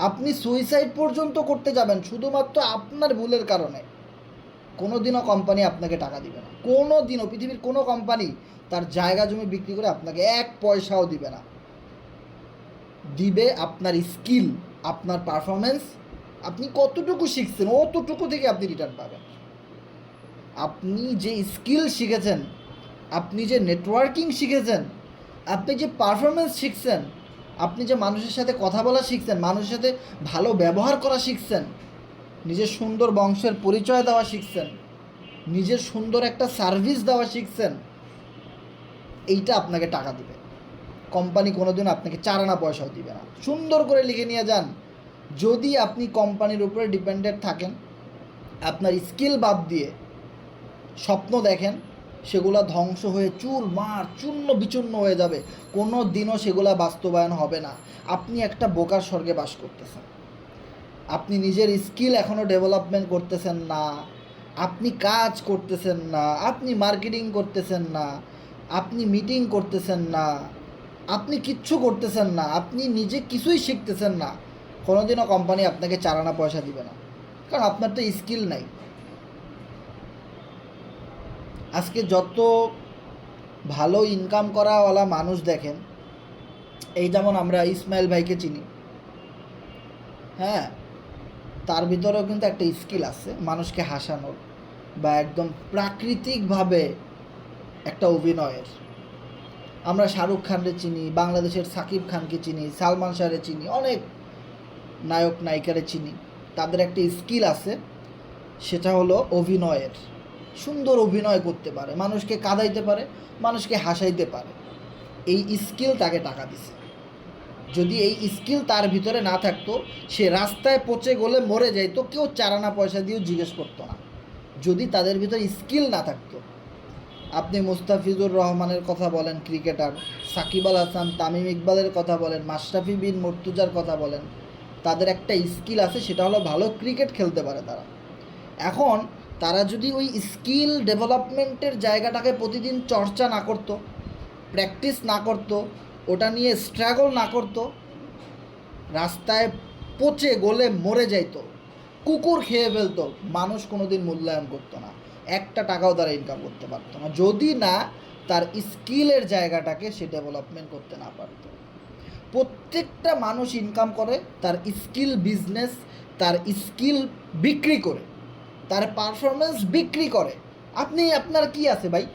আপনি সুইসাইড পর্যন্ত করতে যাবেন শুধুমাত্র আপনার ভুলের কারণে। কোনো দিনও কোম্পানি আপনাকে টাকা দিবে না, কোনো দিনও। পৃথিবীর কোনো কোম্পানি তার জায়গা জমি বিক্রি করে আপনাকে এক পয়সাও দিবে না। দিবে আপনার স্কিল, আপনার পারফরমেন্স, আপনি কতটুকু শিখছেন অতটুকু থেকে আপনি রিটার্ন পাবেন। আপনি যে স্কিল শিখেছেন, আপনি যে নেটওয়ার্কিং শিখেছেন, আপনি যে পারফরমেন্স শিখছেন, আপনি যে মানুষের সাথে কথা বলা শিখছেন, মানুষের সাথে ভালো ব্যবহার করা শিখছেন, নিজের সুন্দর বংশের পরিচয় দেওয়া শিখছেন, নিজের সুন্দর একটা সার্ভিস দেওয়া শিখছেন, এইটা আপনাকে টাকা দিবে। কোম্পানি কোনোদিন আপনাকে চারানা পয়সাও দিবে না। সুন্দর করে লিখে নিয়ে যান, যদি আপনি কোম্পানির উপরে ডিপেন্ডেন্ট থাকেন, আপনার স্কিল বাদ দিয়ে স্বপ্ন দেখেন, সেগুলো ধ্বংস হয়ে চুরমার চূর্ণ বিচূর্ণ হয়ে যাবে, কোনো দিনও সেগুলো বাস্তবায়ন হবে না। আপনি একটা বোকার স্বর্গে বাস করতেছেন। আপনি নিজের স্কিল এখনও ডেভেলপমেন্ট করতেছেন না, আপনি কাজ করতেছেন না, আপনি মার্কেটিং করতেছেন না, আপনি মিটিং করতেছেন না, আপনি কিচ্ছু করতেছেন না, আপনি নিজে কিছুই শিখতেছেন না। কোনোদিনও কোম্পানি আপনাকে চারানা পয়সা দিবে না, কারণ আপনার তো স্কিল নাই। আজকে যত ভালো ইনকাম করাওয়ালা মানুষ দেখেন, এই যেমন আমরা ইসমাইল ভাইকে চিনি, হ্যাঁ, তার ভিতরেও কিন্তু একটা স্কিল আছে মানুষকে হাসানোর, বা একদম প্রাকৃতিকভাবে একটা অভিনয়ের। আমরা শাহরুখ খানকে চিনি, বাংলাদেশের সাকিব খানকে চিনি, সালমান শাহরে চিনি, অনেক নায়ক নায়িকারে চিনি। তাদের একটা স্কিল আছে, সেটা হলো অভিনয়ের। সুন্দর অভিনয় করতে পারে, মানুষকে কাঁদাইতে পারে, মানুষকে হাসাইতে পারে। এই স্কিল তাকে টাকা দিছে। যদি এই স্কিল তার ভিতরে না থাকতো, সে রাস্তায় পচে গলে মরে যাইতো, কেউ চারানা পয়সা দিয়েও জিজ্ঞেস করতো না, যদি তাদের ভিতরে স্কিল না থাকতো। আপনি মুস্তাফিজুর রহমানের কথা বলেন, ক্রিকেটার, সাকিব আল হাসান, তামিম ইকবালের কথা বলেন, মাশরাফি বিন মুর্তজার কথা বলেন, তাদের একটা স্কিল আছে, সেটা হলো ভালো ক্রিকেট খেলতে পারে তারা। এখন তারা যদি ওই স্কিল ডেভেলপমেন্টের জায়গাটাকে প্রতিদিন চর্চা না করতো, প্র্যাকটিস না করতো, ওটা নিয়ে স্ট্রাগল না করতো, রাস্তায় পচে গলে মরে যাইতো, কুকুর খেয়ে ফেলতো, মানুষ কোনো দিন মূল্যায়ন করতো না, একটা টাকাও তারা ইনকাম করতে পারতো না, যদি না তার স্কিলের জায়গাটাকে সে ডেভেলপমেন্ট করতে না পারতো। প্রত্যেকটা মানুষ ইনকাম করে তার স্কিল বিজনেস, তার স্কিল বিক্রি করে, তার পারফরমেন্স বিক্রি করে। আপনার কি আছে ভাই?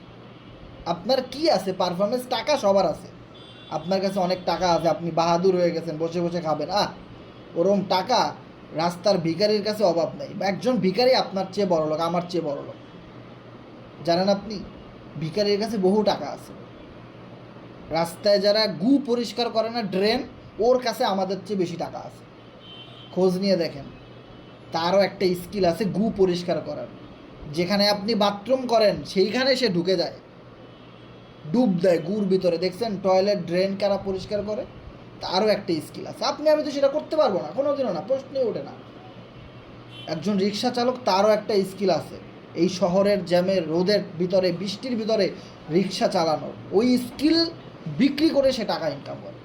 আপনার কি আছে? পারফরমেন্স, টাকা সবার আছে। আপনার কাছে অনেক টাকা আছে, আপনি বাহাদুর হয়ে গেছেন, বসে বসে খাবেন, ওরম টাকা রাস্তার ভিখারির কাছে অভাব নেই। একজন ভিখারি আপনার চেয়ে বড় লোক, আমার চেয়ে বড় লোক, জানেন আপনি? ভিখারির কাছে বহু টাকা আছে। রাস্তায় যারা গু পরিষ্কার করে না, ড্রেন, ওর কাছে আমাদের চেয়ে বেশি টাকা আছে। খোঁজ নিয়ে দেখেন, তারও একটা স্কিল আছে গু পরিষ্কার করার। যেখানে আপনি বাথরুম করেন সেইখানে সে ঢুকে যায়, ডুব দেয় গুর ভিতরে। দেখছেন টয়লেট ড্রেন কারা পরিষ্কার করে? তারও একটা স্কিল আছে। আমি তো সেটা করতে পারবো না, কোনোদিনও না, প্রশ্নই ওঠে না। একজন রিক্সা চালক, তারও একটা স্কিল আছে, এই শহরের জ্যামের, রোদের ভিতরে, বৃষ্টির ভিতরে রিক্সা চালানোর। ওই স্কিল বিক্রি করে সে টাকা ইনকাম করে।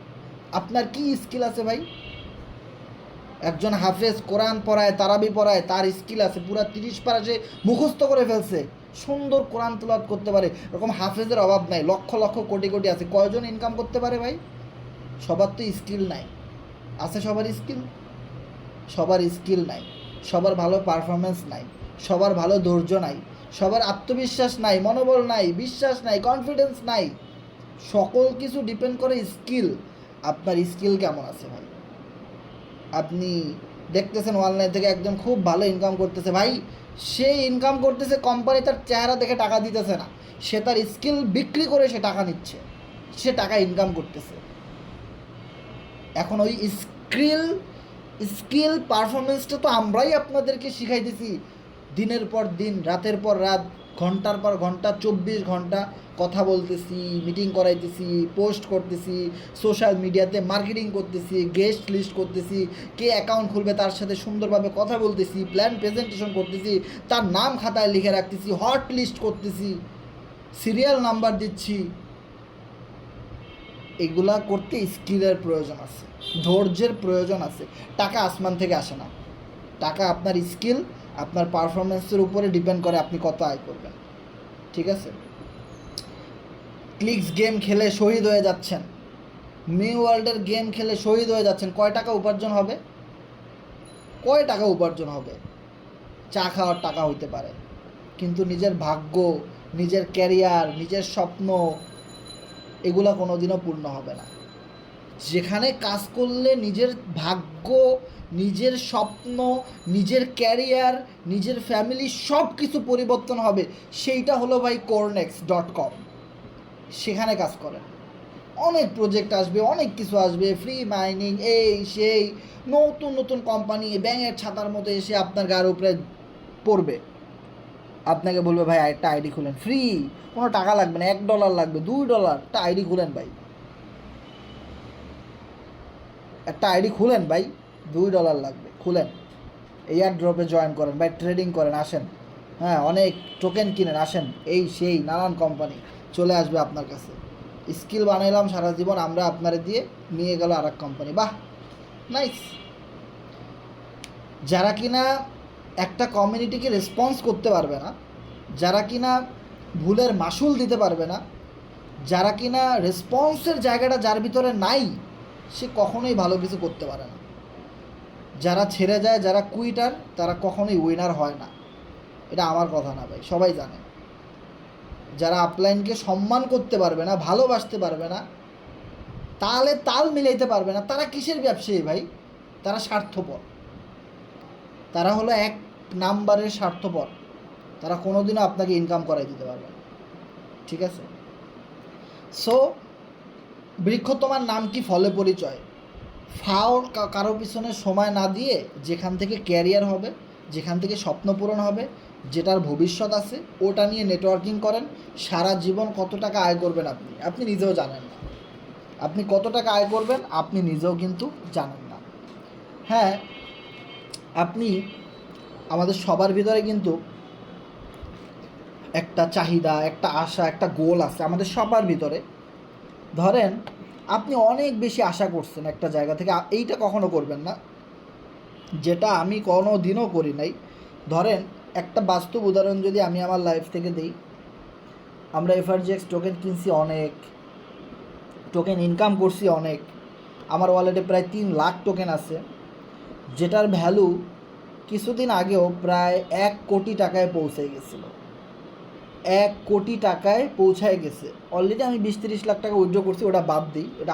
আপনার কি স্কিল আছে ভাই? একজন হাফেজ, কোরআন পড়ায়, তারাবি পড়ায়, তার স্কিল আছে, পুরা 30 পারা সে মুখস্থ করে ফেলছে, সুন্দর কোরআন তেলাওয়াত করতে পারে। এরকম হাফেজের অভাব নাই, লক্ষ লক্ষ কোটি কোটি আছে। কয়জন ইনকাম করতে পারে ভাই? সবার তো স্কিল নাই। আছে সবার স্কিল? সবার স্কিল নাই, সবার ভালো পারফরমেন্স নাই, সবার ভালো ধৈর্য নাই, সবার আত্মবিশ্বাস নাই, মনোবল নাই, বিশ্বাস নাই, কনফিডেন্স নাই। সকল কিছু ডিপেন্ড করে স্কিল। আপনার স্কিল কেমন আছে ভাই? আপনি দেখতেছেন অনলাইন থেকে একজন খুব ভালো ইনকাম করতেছে, ভাই সে ইনকাম করতেছে, কোম্পানি তার চেহারা দেখে টাকা দিতেছে না, সে তার স্কিল বিক্রি করে সে টাকা নিচ্ছে, সে টাকা ইনকাম করতেছে। এখন ওই স্কিল পারফরমেন্সটা তো আমরাই আপনাদেরকে শিখাইতেছি, দিনের পর দিন, রাতের পর রাত, ঘন্টার পর ঘন্টা, 24 ঘন্টা কথা বলতেছি, মিটিং করাইতেছি, পোস্ট করতেছি, সোশ্যাল মিডিয়াতে মার্কেটিং করতেছি, গেস্ট লিস্ট করতেছি, কে অ্যাকাউন্ট খুলবে তার সাথে সুন্দরভাবে কথা বলতেছি, প্ল্যান প্রেজেন্টেশন করতেছি, তার নাম খাতায় লিখে রাখতেছি, হট লিস্ট করতেছি, সিরিয়াল নাম্বার দিচ্ছি। এগুলা করতে স্কিলের প্রয়োজন আছে, ধৈর্যের প্রয়োজন আছে। টাকা আসমান থেকে আসে না, টাকা আপনার স্কিল, আপনার পারফরমেন্সের উপরে ডিপেন্ড করে আপনি কত আয় করবেন। ঠিক আছে? ক্লিক্স গেম খেলে শহীদ হয়ে যাচ্ছেন, মিউ ওয়ার্ল্ডের গেম খেলে শহীদ হয়ে যাচ্ছেন, কয় টাকা উপার্জন হবে? কয় টাকা উপার্জন হবে? চা খাওয়ার টাকা হইতে পারে, কিন্তু নিজের ভাগ্য, নিজের ক্যারিয়ার, নিজের স্বপ্ন, এগুলা কোনো দিনও পূর্ণ হবে না। যেখানে কাজ করলে নিজের ভাগ্য, নিজের স্বপ্ন, নিজের ক্যারিয়ার, নিজের ফ্যামিলি সব কিছু পরিবর্তন হবে, সেইটা হলো ভাই cornex.com। সেখানে কাজ করেন, অনেক প্রজেক্ট আসবে, অনেক কিছু আসবে, ফ্রি মাইনিং, এই সেই, নতুন নতুন কোম্পানি ব্যাঙের ছাতার মতো এসে আপনার গায়ের উপরে পড়বে। আপনাকে বলবে ভাই একটা আইডি খুলেন, ফ্রি, কোনো টাকা লাগবে না, $1 লাগবে, $2, একটা আইডি খুলেন ভাই, একটা আইডি খুলেন ভাই, $2 লাগবে, খুলেন, এয়ার ড্রপে জয়েন করেন ভাই, ট্রেডিং করেন, আসেন, হ্যাঁ, অনেক টোকেন কিনেন, আসেন, এই সেই নানান কোম্পানি চলে আসবে আপনার কাছে। স্কিল বানাইলাম সারা জীবন আমরা, আপনারে দিয়ে নিয়ে গেল আর এক কোম্পানি, বাহ, নাইস। যারা কিনা একটা কমিউনিটিকে রেসপন্স করতে পারবে না, যারা কিনা ভুলের মাসুল দিতে পারবে না, যারা কিনা রেসপন্সের জায়গাটা যার ভিতরে নাই, সে কখনোই ভালো কিছু করতে পারে না। যারা ছেড়ে যায়, যারা কুইটার, তারা কখনোই উইনার হয় না। এটা আমার কথা না ভাই, সবাই জানে। যারা আপলাইনকে সম্মান করতে পারবে না, ভালোবাসতে পারবে না, তাহলে তাল মিলাইতে পারবে না, তারা কিসের ব্যবসায়ী ভাই? তারা স্বার্থপর, তারা হলো এক নাম্বারের স্বার্থপর, তারা কোনোদিনও আপনাকে ইনকাম করাই দিতে পারবে না, ঠিক আছে? সো বৃক্ষ তোমার নাম কি ফলে পরিচয়, ফাও কারো পিছনে সময় না দিয়ে যেখান থেকে ক্যারিয়ার হবে, যেখান থেকে স্বপ্ন পূরণ হবে, যেটার ভবিষ্যৎ আছে, ওটা নিয়ে নেটওয়ার্কিং করেন। সারা জীবন কত টাকা আয় করবেন আপনি নিজেও জানেন না। আপনি কত টাকা আয় করবেন আপনি নিজেও কিন্তু জানেন না। হ্যাঁ, আপনি, আমাদের সবার ভিতরে কিন্তু একটা চাহিদা, একটা আশা, একটা গোল আছে আমাদের সবার ভিতরে। ধরেন আপনি অনেক বেশি আশা করছেন একটা জায়গা থেকে, এইটা কখনো করবেন না যেটা আমি কোনো দিনও করি নাই। ধরেন একটা বাস্তব উদাহরণ যদি আমি আমার লাইফ থেকে দিই, আমরা FRGX টোকেন কিনছি অনেক, টোকেন ইনকাম করছি অনেক, আমার ওয়ালেটে প্রায় 3 লাখ টোকেন আছে, যেটার ভ্যালু কিছুদিন আগেও প্রায় 1 কোটি টাকায় পৌঁছে গেছিলো। 1 কোটি টাকায় পৌঁছায় গেছে অলরেডি। আমি 20-30 লাখ টাকা উইথড্র করছি, ওটা বাদ দিই, এটা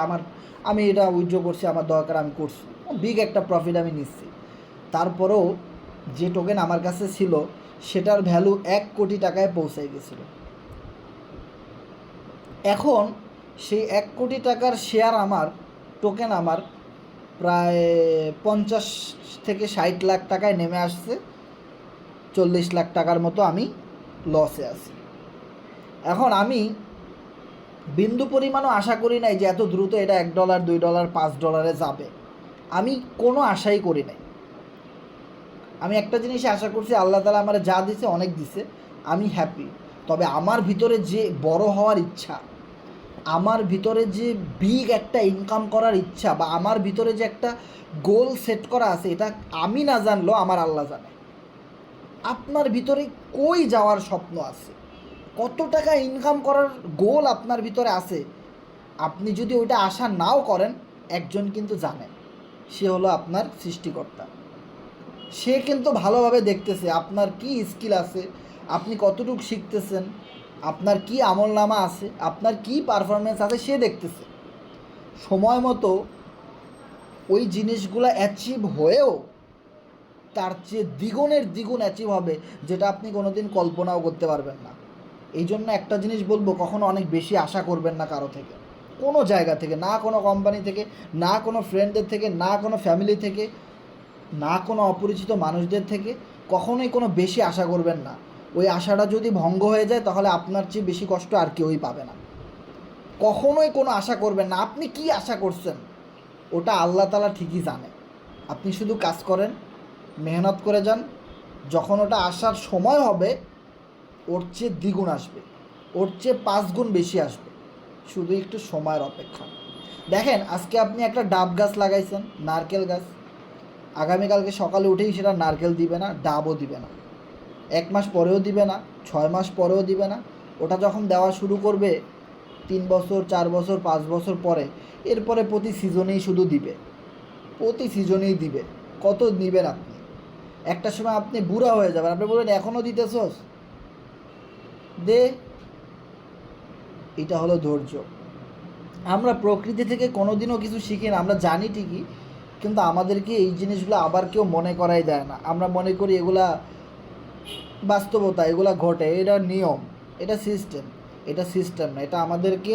আমি এটা উইথড্র করছি, আমার দরকার আমি করছি, বিগ একটা প্রফিট আমি নিচ্ছি। তারপরেও যে টোকেন আমার কাছে ছিল সেটার ভ্যালু 1 কোটি টাকায় পৌঁছায় গেছিলো। এখন সেই 1 কোটি টাকার শেয়ার আমার, টোকেন আমার প্রায় 50 থেকে 60 লাখ টাকায় নেমে আসছে, 40 লাখ টাকার মতো আমি লসে আছি। এখন আমি বিন্দু পরিমাণও আশা করি নাই যে এত দ্রুত এটা $1, $2, $5 যাবে, আমি কোনো আশাই করি নাই। আমি একটা জিনিসে আশা করছি, আল্লাহ তাআলা আমার যা দিছে অনেক দিছে, আমি হ্যাপি। তবে আমার ভিতরে যে বড় হওয়ার ইচ্ছা, আমার ভিতরে যে বিগ একটা ইনকাম করার ইচ্ছা, বা আমার ভিতরে যে একটা গোল সেট করা আছে, এটা আমি না জানলেও আমার আল্লাহ জানে। আপনার ভিতরে কই যাওয়ার স্বপ্ন আছে, কত টাকা ইনকাম করার গোল আপনার ভিতরে আছে, আপনি যদি ওইটা আশা নাও করেন, একজন কিন্তু জানেন, সে হলো আপনার সৃষ্টিকর্তা। সে কিন্তু ভালোভাবে দেখতেছে আপনার কি স্কিল আছে, আপনি কতটুকু শিখতেছেন, আপনার কি আমলনামা আছে, আপনার কি পারফরমেন্স আছে, সে দেখতেছে। সময় মতো ওই জিনিসগুলো অ্যাচিভ হয়েও তার চেয়ে দ্বিগুণের দ্বিগুণ অ্যাচিভ হবে, যেটা আপনি কোনো দিন কল্পনাও করতে পারবেন না। এই জন্য একটা জিনিস বলবো, কখনো অনেক বেশি আশা করবেন না কারো থেকে, কোনো জায়গা থেকে না, কোনো কোম্পানি থেকে না, কোনো ফ্রেন্ডদের থেকে না, কোনো ফ্যামিলি থেকে না, কোনো অপরিচিত মানুষদের থেকে কখনোই কোনো বেশি আশা করবেন না। ওই আশাটা যদি ভঙ্গ হয়ে যায়, তাহলে আপনার চেয়ে বেশি কষ্ট আর কেউই পাবে না। কখনোই কোনো আশা করবেন না। আপনি কি আশা করছেন ওটা আল্লাহ তাআলা ঠিকই জানে। আপনি শুধু কাজ করেন, মেহনত করে যান, যখন ওটা আসার সময় হবে ওর চেয়ে দ্বিগুণ আসবে, ওর চেয়ে 5 গুণ বেশি আসবে, শুধু একটু সময়ের অপেক্ষা। দেখেন, আজকে আপনি একটা ডাব গাছ লাগাইছেন, নারকেল গাছ, আগামীকালকে সকালে উঠেই সেটা নারকেল দিবে না, ডাবও দিবে না, 1 মাস পরেও দিবে না, 6 মাস পরেও দিবে না। ওটা যখন দেওয়া শুরু করবে 3 বছর, 4 বছর, 5 বছর পরে, এরপরে প্রতি সিজনেই শুধু দিবে, প্রতি সিজনেই দিবে। কত নেবেন আপনি? একটা সময় আপনি বুড়া হয়ে যাবেন, আপনি বলবেন এখনও দিতেছস, দে। এটা হলো ধৈর্য। আমরা প্রকৃতি থেকে কোনোদিনও কিছু শিখি না, আমরা জানি ঠিকই, কিন্তু আমাদেরকে এই জিনিসগুলো আবার কেউ মনে করাই দেয় না। আমরা মনে করি এগুলা বাস্তবতা, এগুলা ঘটে, এটা নিয়ম, এটা সিস্টেম। এটা সিস্টেম না, এটা আমাদেরকে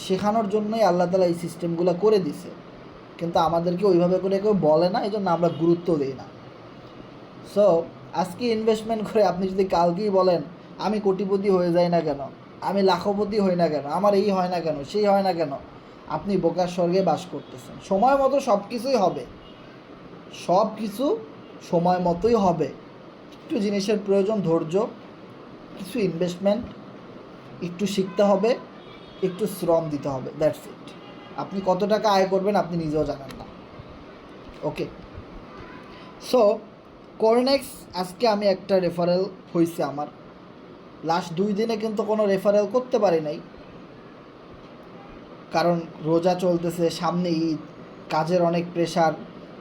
শেখানোর জন্যই আল্লাহ তাআলা এই সিস্টেমগুলো করে দিছে, কিন্তু আমাদেরকে ওইভাবে করে কেউ বলে না, এই জন্য আমরা গুরুত্ব দিই না। সো আজকে ইনভেস্টমেন্ট করে আপনি যদি কালকেই বলেন আমি কোটিপতি হয়ে যাই না কেন, আমি লাখপতি হই না কেন, আমার এই হয় না কেন, সেই হয় না কেন, আপনি বোকার স্বর্গে বাস করতেছেন। সময় মতো সব কিছুই হবে, সব কিছু সময় মতোই হবে। একটু জিনিসের প্রয়োজন, ধৈর্য, কিছু ইনভেস্টমেন্ট, একটু শিখতে হবে, একটু শ্রম দিতে হবে, দ্যাটস ইট। আপনি কত টাকা আয় করবেন আপনি নিজেও জানেন না। ওকে, সো কোরনেক্স আজকে আমি একটা রেফারেল হয়েছে আমার, লাস্ট 2 দিনে কিন্তু কোনো রেফারেল করতে পারি নাই, কারণ রোজা চলতেছে, সামনে ঈদ, কাজের অনেক প্রেশার,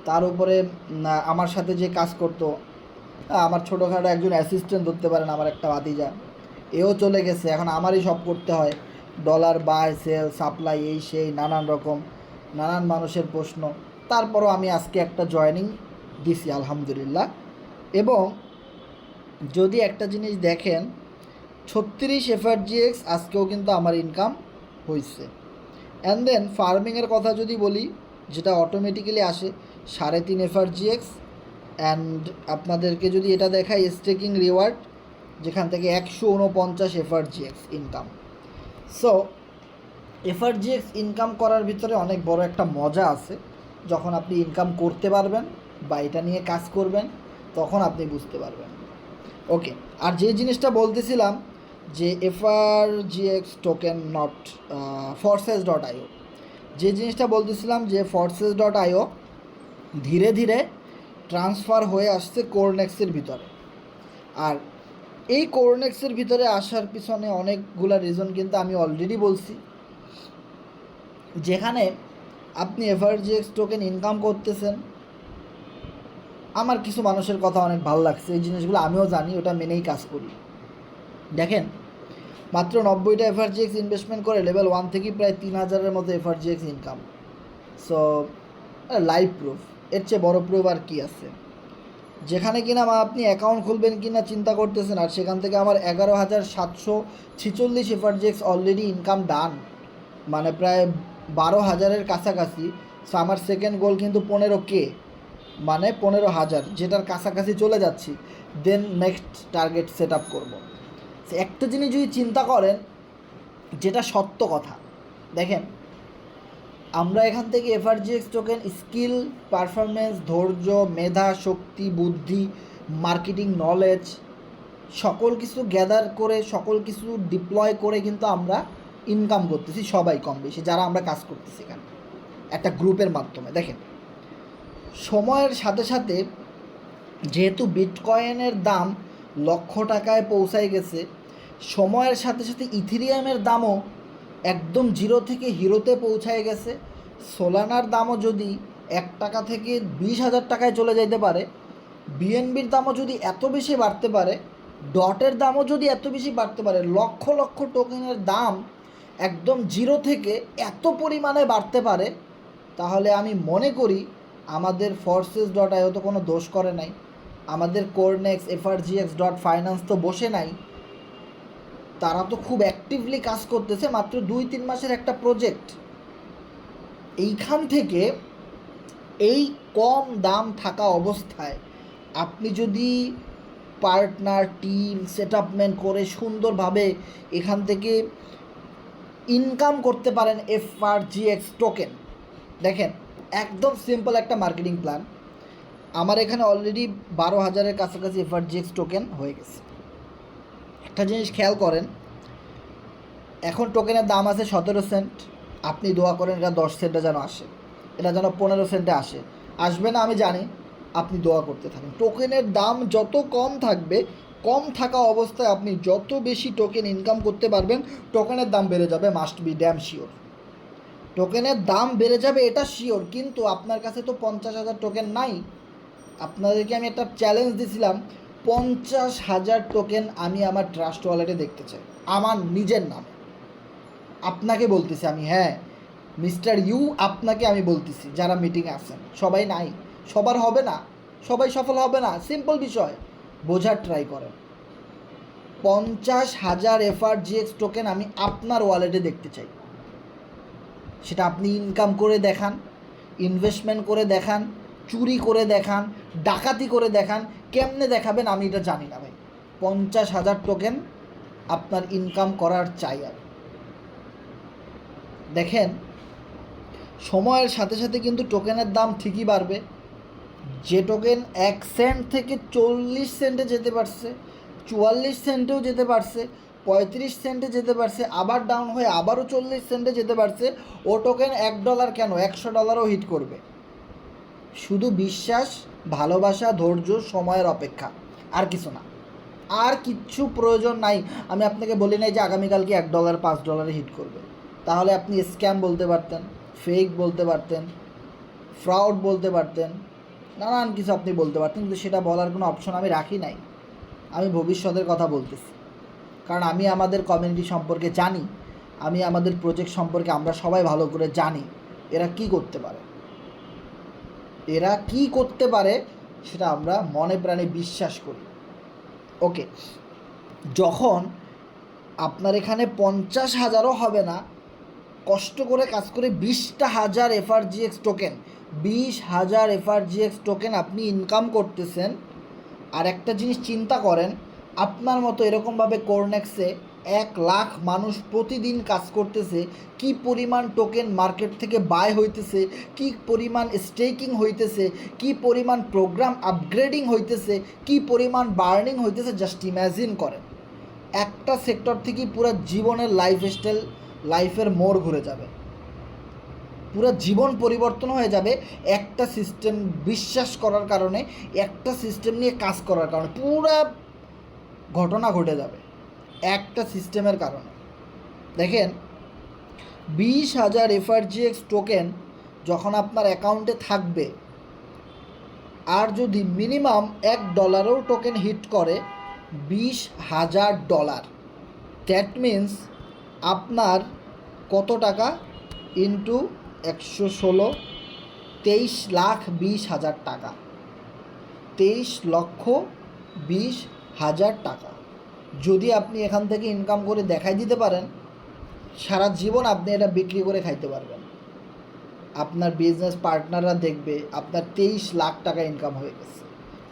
তার উপরে আমার সাথে যে কাজ করতো, আমার ছোটোখাটো একজন অ্যাসিস্ট্যান্ট ধরতে পারেন, আমার একটা ভাতিজা, এও চলে গেছে, এখন আমারই সব করতে হয়, ডলার বাই সেল সাপ্লাই এই সেই নানান রকম, নানান মানুষের প্রশ্ন। তারপরও আমি আজকে একটা জয়েনিং দিছি আলহামদুলিল্লাহ। এবং যদি একটা জিনিস দেখেন, 36 এফআরজিএক্স আজকেও কিন্তু আমার ইনকাম হয়েছে। অ্যান্ড দেন ফার্মিংয়ের কথা যদি বলি, যেটা অটোমেটিক্যালি আসে 3.5 এফআরজিএক্স। অ্যান্ড আপনাদেরকে যদি এটা দেখাই স্টেকিং রিওয়ার্ড, যেখান থেকে 149 FRGX income. So FRGX income করার ভিতরে অনেক বড় একটা মজা আছে। যখন আপনি ইনকাম করতে পারবেন বা এটা নিয়ে কাজ করবেন, তখন আপনি বুঝতে পারবেন। ওকে, আর যে জিনিসটা বলতেছিলাম যে এফআরজিএক্স টোকেন নট forces.io, যে জিনিসটা বলতেছিলাম যে forces.io ধীরে ধীরে ট্রান্সফার হয়ে আসছে কোরনেক্সের ভিতরে। আর এই কোরনেক্সের ভিতরে আসার পিছনে অনেকগুলো রিজন কিন্তু আমি অলরেডি বলছি। যেখানে আপনি এফআরজিএক্স টোকেন ইনকাম করতেছেন, আমার কিছু মানুষের কথা অনেক ভালো লাগছে, এই জিনিসগুলো আমিও জানি, ওটা মেনেই কাজ করি। দেখেন, মাত্র 90টা এফআরজিএক্স ইনভেস্টমেন্ট করে লেভেল 1 থেকেই প্রায় 3000-এর মতো FRGX income. So live proof, এর চেয়ে বড় প্রুফ আর কি আছে? যেখানে কিনা আপনি অ্যাকাউন্ট খুলবেন কিনা চিন্তা করতেছেন, আর সেখান থেকে আমার 11,746 এফআরজিএক্স অলরেডি ইনকাম ডান, মানে প্রায় 12,000-এর কাছাকাছি। সো আমার সেকেন্ড গোল কিন্তু 15K, মানে 15,000, যেটার কাছাকাছি চলে যাচ্ছি। Then next target set up করবো। একটা জিনিস যদি চিন্তা করেন, যেটা সত্য কথা, দেখেন আমরা এখান থেকে এফআরজিএক্স টোকেন স্কিল, পারফরমেন্স, ধৈর্য, মেধা, শক্তি, বুদ্ধি, মার্কেটিং নলেজ, সকল কিছু গ্যাদার করে, সকল কিছু ডিপ্লয় করে কিন্তু আমরা ইনকাম করতেছি সবাই কম বেশি, যারা আমরা কাজ করতেছি এখানে একটা গ্রুপের মাধ্যমে। দেখেন, সময়ের সাথে সাথে যেহেতু বিটকয়েনের দাম লক্ষ টাকায় পৌঁছায় গেছে, সময়ের সাথে সাথে ইথিরিয়ামের দামও একদম জিরো থেকে হিরোতে পৌঁছায় গেছে। সোলানার দামও যদি 1 টাকা থেকে 20,000 টাকায় চলে যেতে পারে, বিএনবির দামও যদি এত বেশি বাড়তে পারে, ডটের দামও যদি এত বেশি বাড়তে পারে, লক্ষ লক্ষ টোকেনের দাম একদম জিরো থেকে এত পরিমাণে বাড়তে পারে, তাহলে আমি মনে করি আমাদের forces.io তো কোনো দোষ করে নাই, আমাদের কোরনেক্স FRGX.finance তো বসে নাই, তারা তো খুব অ্যাক্টিভলি কাজ করতেছে। মাত্র 2-3 মাসের একটা প্রজেক্ট, এইখান থেকে এই কম দাম থাকা অবস্থায় আপনি যদি পার্টনার টিম সেটআপমেন্ট করে সুন্দরভাবে এখান থেকে ইনকাম করতে পারেন FRGX টোকেন। দেখেন, একদম সিম্পল একটা মার্কেটিং প্ল্যান। আমার এখানে অলরেডি 12,000-এর কাছাকাছি FRGX টোকেন হয়ে গেছে। একটা জিনিস খেয়াল করেন, এখন টোকেনের দাম আছে 17 সেন্ট, আপনি দোয়া করেন এটা 10 সেন্টে যেন আসে, এটা যেন 15 সেন্টে আসে, আসবে না আমি জানি, আপনি দোয়া করতে থাকেন। টোকেনের দাম যত কম থাকবে, কম থাকা অবস্থায় আপনি যত বেশি টোকেন ইনকাম করতে পারবেন, টোকেনের দাম বেড়ে যাবে, মাস্ট বি ড্যাম শিওর। টোকেনের দাম বেড়ে যাবে এটা শিওর, কিন্তু আপনার কাছে তো 50,000 টোকেন নাই। আপনাদেরকে আমি একটা চ্যালেঞ্জ দিয়েছিলাম, 50,000 টোকেন আমি আমার ট্রাস্ট ওয়ালেটে দেখতে চাই, আমার নিজের নামে। আপনাকে বলতেছি আমি, হ্যাঁ মিস্টার ইউ আপনাকে আমি বলতেছি, যারা মিটিংয়ে আছেন সবাই নাই, সবার হবে না, সবাই সফল হবে না, সিম্পল বিষয়, বোঝার ট্রাই করেন। 50,000 FRGX টোকেন আমি আপনার ওয়ালেটে দেখতে চাই। সেটা আপনি ইনকাম করে দেখান, ইনভেস্টমেন্ট করে দেখান, চুরি করে দেখান, ডাকাতি করে দেখান, কেমনে দেখাবেন আমি এটা জানি না ভাই। 50,000 টোকেন আপনার ইনকাম করার চাই। আর দেখেন, সময়ের সাথে সাথে কিন্তু টোকেনের দাম ঠিকই বাড়বে। যে টোকেন 1 সেন্ট থেকে 40 সেন্টে যেতে পারছে, 44 সেন্টেও যেতে পারছে, 35 সেন্টে যেতে পারছে, আবার ডাউন হয়ে আবারও 40 সেন্টে যেতে পারছে, ও টোকেন $1 কেন $100ও হিট করবে। শুধু বিশ্বাস, ভালোবাসা, ধৈর্য, সময়ের অপেক্ষা, আর কিছু না, আর কিচ্ছু প্রয়োজন নাই। আমি আপনাকে বলি নাই যে আগামীকালকে $1 $5 হিট করবে। তাহলে আপনি স্ক্যাম বলতে পারতেন, ফেক বলতে পারতেন, ফ্রড বলতে পারতেন, নানান কিছু আপনি বলতে পারতেন, কিন্তু সেটা বলার কোনো অপশন আমি রাখি নাই। আমি ভবিষ্যতের কথা বলতেছি, কারণ আমি আমাদের কমিউনিটি সম্পর্কে জানি, আমি আমাদের প্রজেক্ট সম্পর্কে আমরা সবাই ভালো করে জানি এরা কি করতে পারে, এরা কি করতে পারে সেটা আমরা মনে প্রাণে বিশ্বাস করি। ওকে, যখন আপনার এখানে 50,000ও হবে না, কষ্ট করে কাজ করে 20,000 FRGX টোকেন, 20,000 FRGX টোকেন আপনি ইনকাম করতেছেন। আর একটা জিনিস চিন্তা করেন, আপনার মতো এরকমভাবে কোরনেক্সে 1,00,000 মানুষ প্রতিদিন কাজ করতেছে, কি পরিমাণ টোকেন মার্কেট থেকে বাই হইতেছে, কি পরিমাণ স্টেকিং হইতেছে, কি পরিমাণ প্রোগ্রাম আপগ্রেডিং হইতেছে, কি পরিমাণ বার্নিং হইতেছে, জাস্ট ইম্যাজিন করেন। একটা সেক্টর থেকেই পুরো জীবনের লাইফস্টাইল, লাইফের মোড় ঘুরে যাবে, পুরো জীবন পরিবর্তন হয়ে যাবে একটা সিস্টেম বিশ্বাস করার কারণে, একটা সিস্টেম নিয়ে কাজ করার কারণে পুরা ঘটনা ঘটে যাবে একটা সিস্টেমের কারণে। দেখেন, 20,000 FRGX টোকেন যখন আপনার অ্যাকাউন্টে থাকবে, আর যদি মিনিমাম $1ও টোকেন হিট করে $20,000, দ্যাট মিন্স আপনার কত টাকা ইন্টু 116, 23,20,000 টাকা, 23,20,000 টাকা যদি আপনি এখান থেকে ইনকাম করে দেখাই দিতে পারেন, সারা জীবন আপনি এটা বিক্রি করে খাইতে পারবেন। আপনার বিজনেস পার্টনাররা দেখবে আপনার 23 লাখ টাকা ইনকাম হয়ে গেছে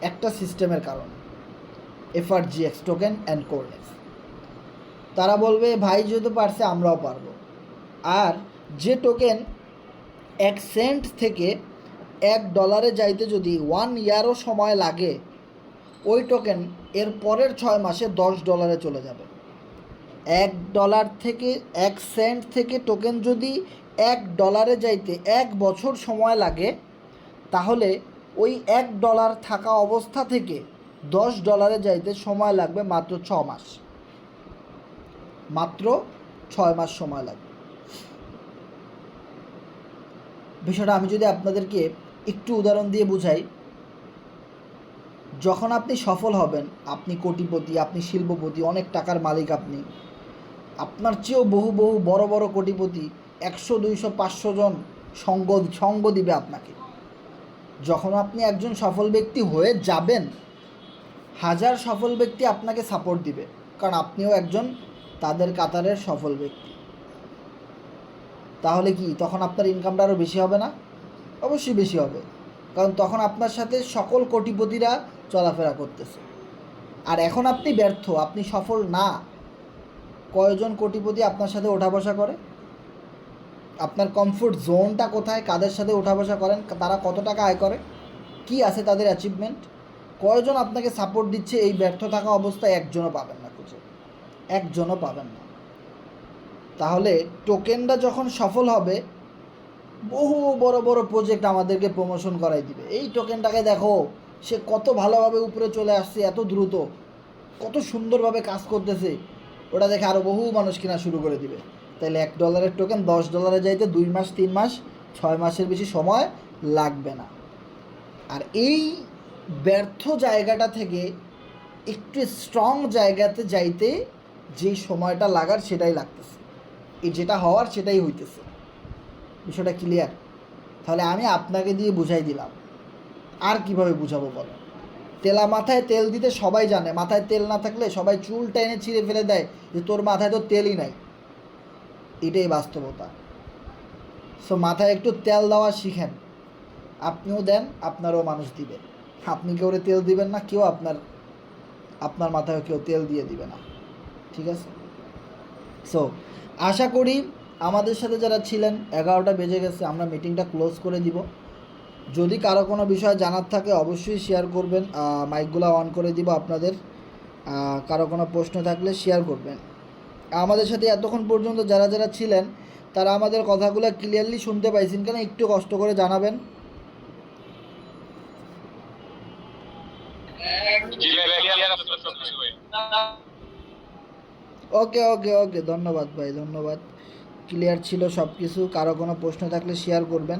একটা সিস্টেমের কারণে, FRGX টোকেন অ্যান্ড কোরনেক্স। তারা বলবে ভাই যেহেতু পারছে আমরাও পারবো। আর যে টোকেন 1 সেন্ট থেকে $1 যাইতে যদি 1 ইয়ারও সময় লাগে, ওই টোকেন এর পরের 6 মাসে $10 চলে যাবে। $1 থেকে 1 সেন্ট থেকে টোকেন যদি $1 যাইতে 1 বছর সময় লাগে, তাহলে ওই $1 থাকা অবস্থা থেকে $10 যাইতে সময় লাগবে মাত্র 6 মাস, মাত্র 6 মাস সময় লাগবে। বিষয়টা আমি যদি আপনাদেরকে একটু উদাহরণ দিয়ে বুঝাই, যখন আপনি সফল হবেন, আপনি কোটিপতি, আপনি শিল্পপতি, অনেক টাকার মালিক, আপনি আপনার চেয়েও বহু বহু বড় বড় কোটিপতি 100, 200, 500 জন সঙ্গ দিবে আপনাকে। যখন আপনি একজন সফল ব্যক্তি হয়ে যাবেন, 1000 সফল ব্যক্তি আপনাকে সাপোর্ট দিবে, কারণ আপনিও একজন তাদের কাতারের সফল ব্যক্তি। তাহলে কি তখন আপনার ইনকামটা আরও বেশি হবে না? অবশ্যই বেশি হবে, কারণ তখন আপনার সাথে সকল কোটিপতিরা চলাফেরা করতেছে। আর এখন আপনি ব্যর্থ, আপনি সফল না, কয়জন কোটিপতি আপনার সাথে ওঠা বসা করে? আপনার কমফোর্ট জোনটা কোথায়? কাদের সাথে ওঠা বসা করেন? তারা কত টাকা আয় করে? কি আছে তাদের অ্যাচিভমেন্ট? কয়জন আপনাকে সাপোর্ট দিচ্ছে? এই ব্যর্থ থাকা অবস্থায় একজনও পাবেন না খুঁজে, একজনও পাবেন না। তাহলে টোকেনটা যখন সফল হবে, বহু বড় বড় প্রজেক্ট আমাদেরকে প্রমোশন করাই দিবে। এই টোকেনটাকে দেখো, সে কত ভালোভাবে উপরে চলে আসছে, এত দ্রুত, কত সুন্দরভাবে কাজ করতেছে, ওটা দেখে আরও বহু মানুষ কেনা শুরু করে দিবে। তাহলে $1 টোকেন $10 যাইতে 2 মাস, 3 মাস, 6 মাসের বেশি সময় লাগবে না। আর এই ব্যর্থ জায়গাটা থেকে একটু স্ট্রং জায়গাতে যাইতে যেই সময়টা লাগার সেটাই লাগতেছে, এই যেটা হওয়ার সেটাই হইতেছে। বিষয়টা ক্লিয়ার? তাহলে আমি আপনাকে দিয়ে বুঝাই দিলাম, আর কিভাবে বুঝাবো বলো? তেলা মাথায় তেল দিতে সবাই জানে, মাথায় তেল না থাকলে সবাই চুল টেনে ছিঁড়ে ফেলে দেয় যে তোর মাথায় তো তেলই নাই। এটাই বাস্তবতা। সো মাথায় একটু তেল দেওয়া শিখেন। আপনিও দেন, আপনারও মানুষ দিবে। আপনি কেউ তেল দিবেন না, কেউ আপনার মাথায় কেউ তেল দিয়ে দিবে না। ঠিক আছে? সো আশা করি আমাদের সাথে যারা ছিলেন, 11টা বেজে গেছে, আমরা মিটিংটা ক্লোজ করে দিব। যদি কারো কোনো বিষয় জানার থাকে অবশ্যই শেয়ার করবেন, মাইকগুলো অন করে দিব আপনাদের। কারো কোনো প্রশ্ন থাকলে শেয়ার করবেন। আমাদের সাথে এতক্ষণ পর্যন্ত যারা যারা ছিলেন তারা আমাদের কথাগুলো ক্লিয়ারলি শুনতে পাইছেন কেন একটু কষ্ট করে জানাবেন। ওকে ওকে ওকে, ধন্যবাদ ভাই, ধন্যবাদ। ক্লিয়ার ছিল সব কিছু। কারো কোনো প্রশ্ন থাকলে শেয়ার করবেন।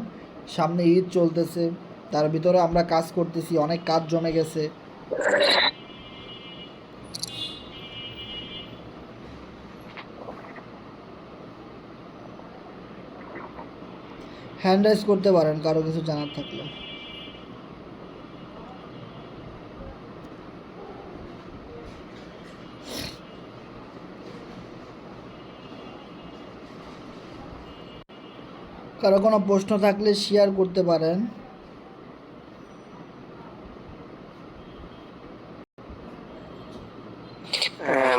সামনে ঈদ চলতেছে, তার ভিতরে আমরা কাজ করতেছি, অনেক কাজ জমে গেছে। হ্যান্ড রাইজ করতে পারেন কারো কিছু জানার থাকলে। কারো কোনো প্রশ্ন থাকলে শেয়ার করতে পারেন।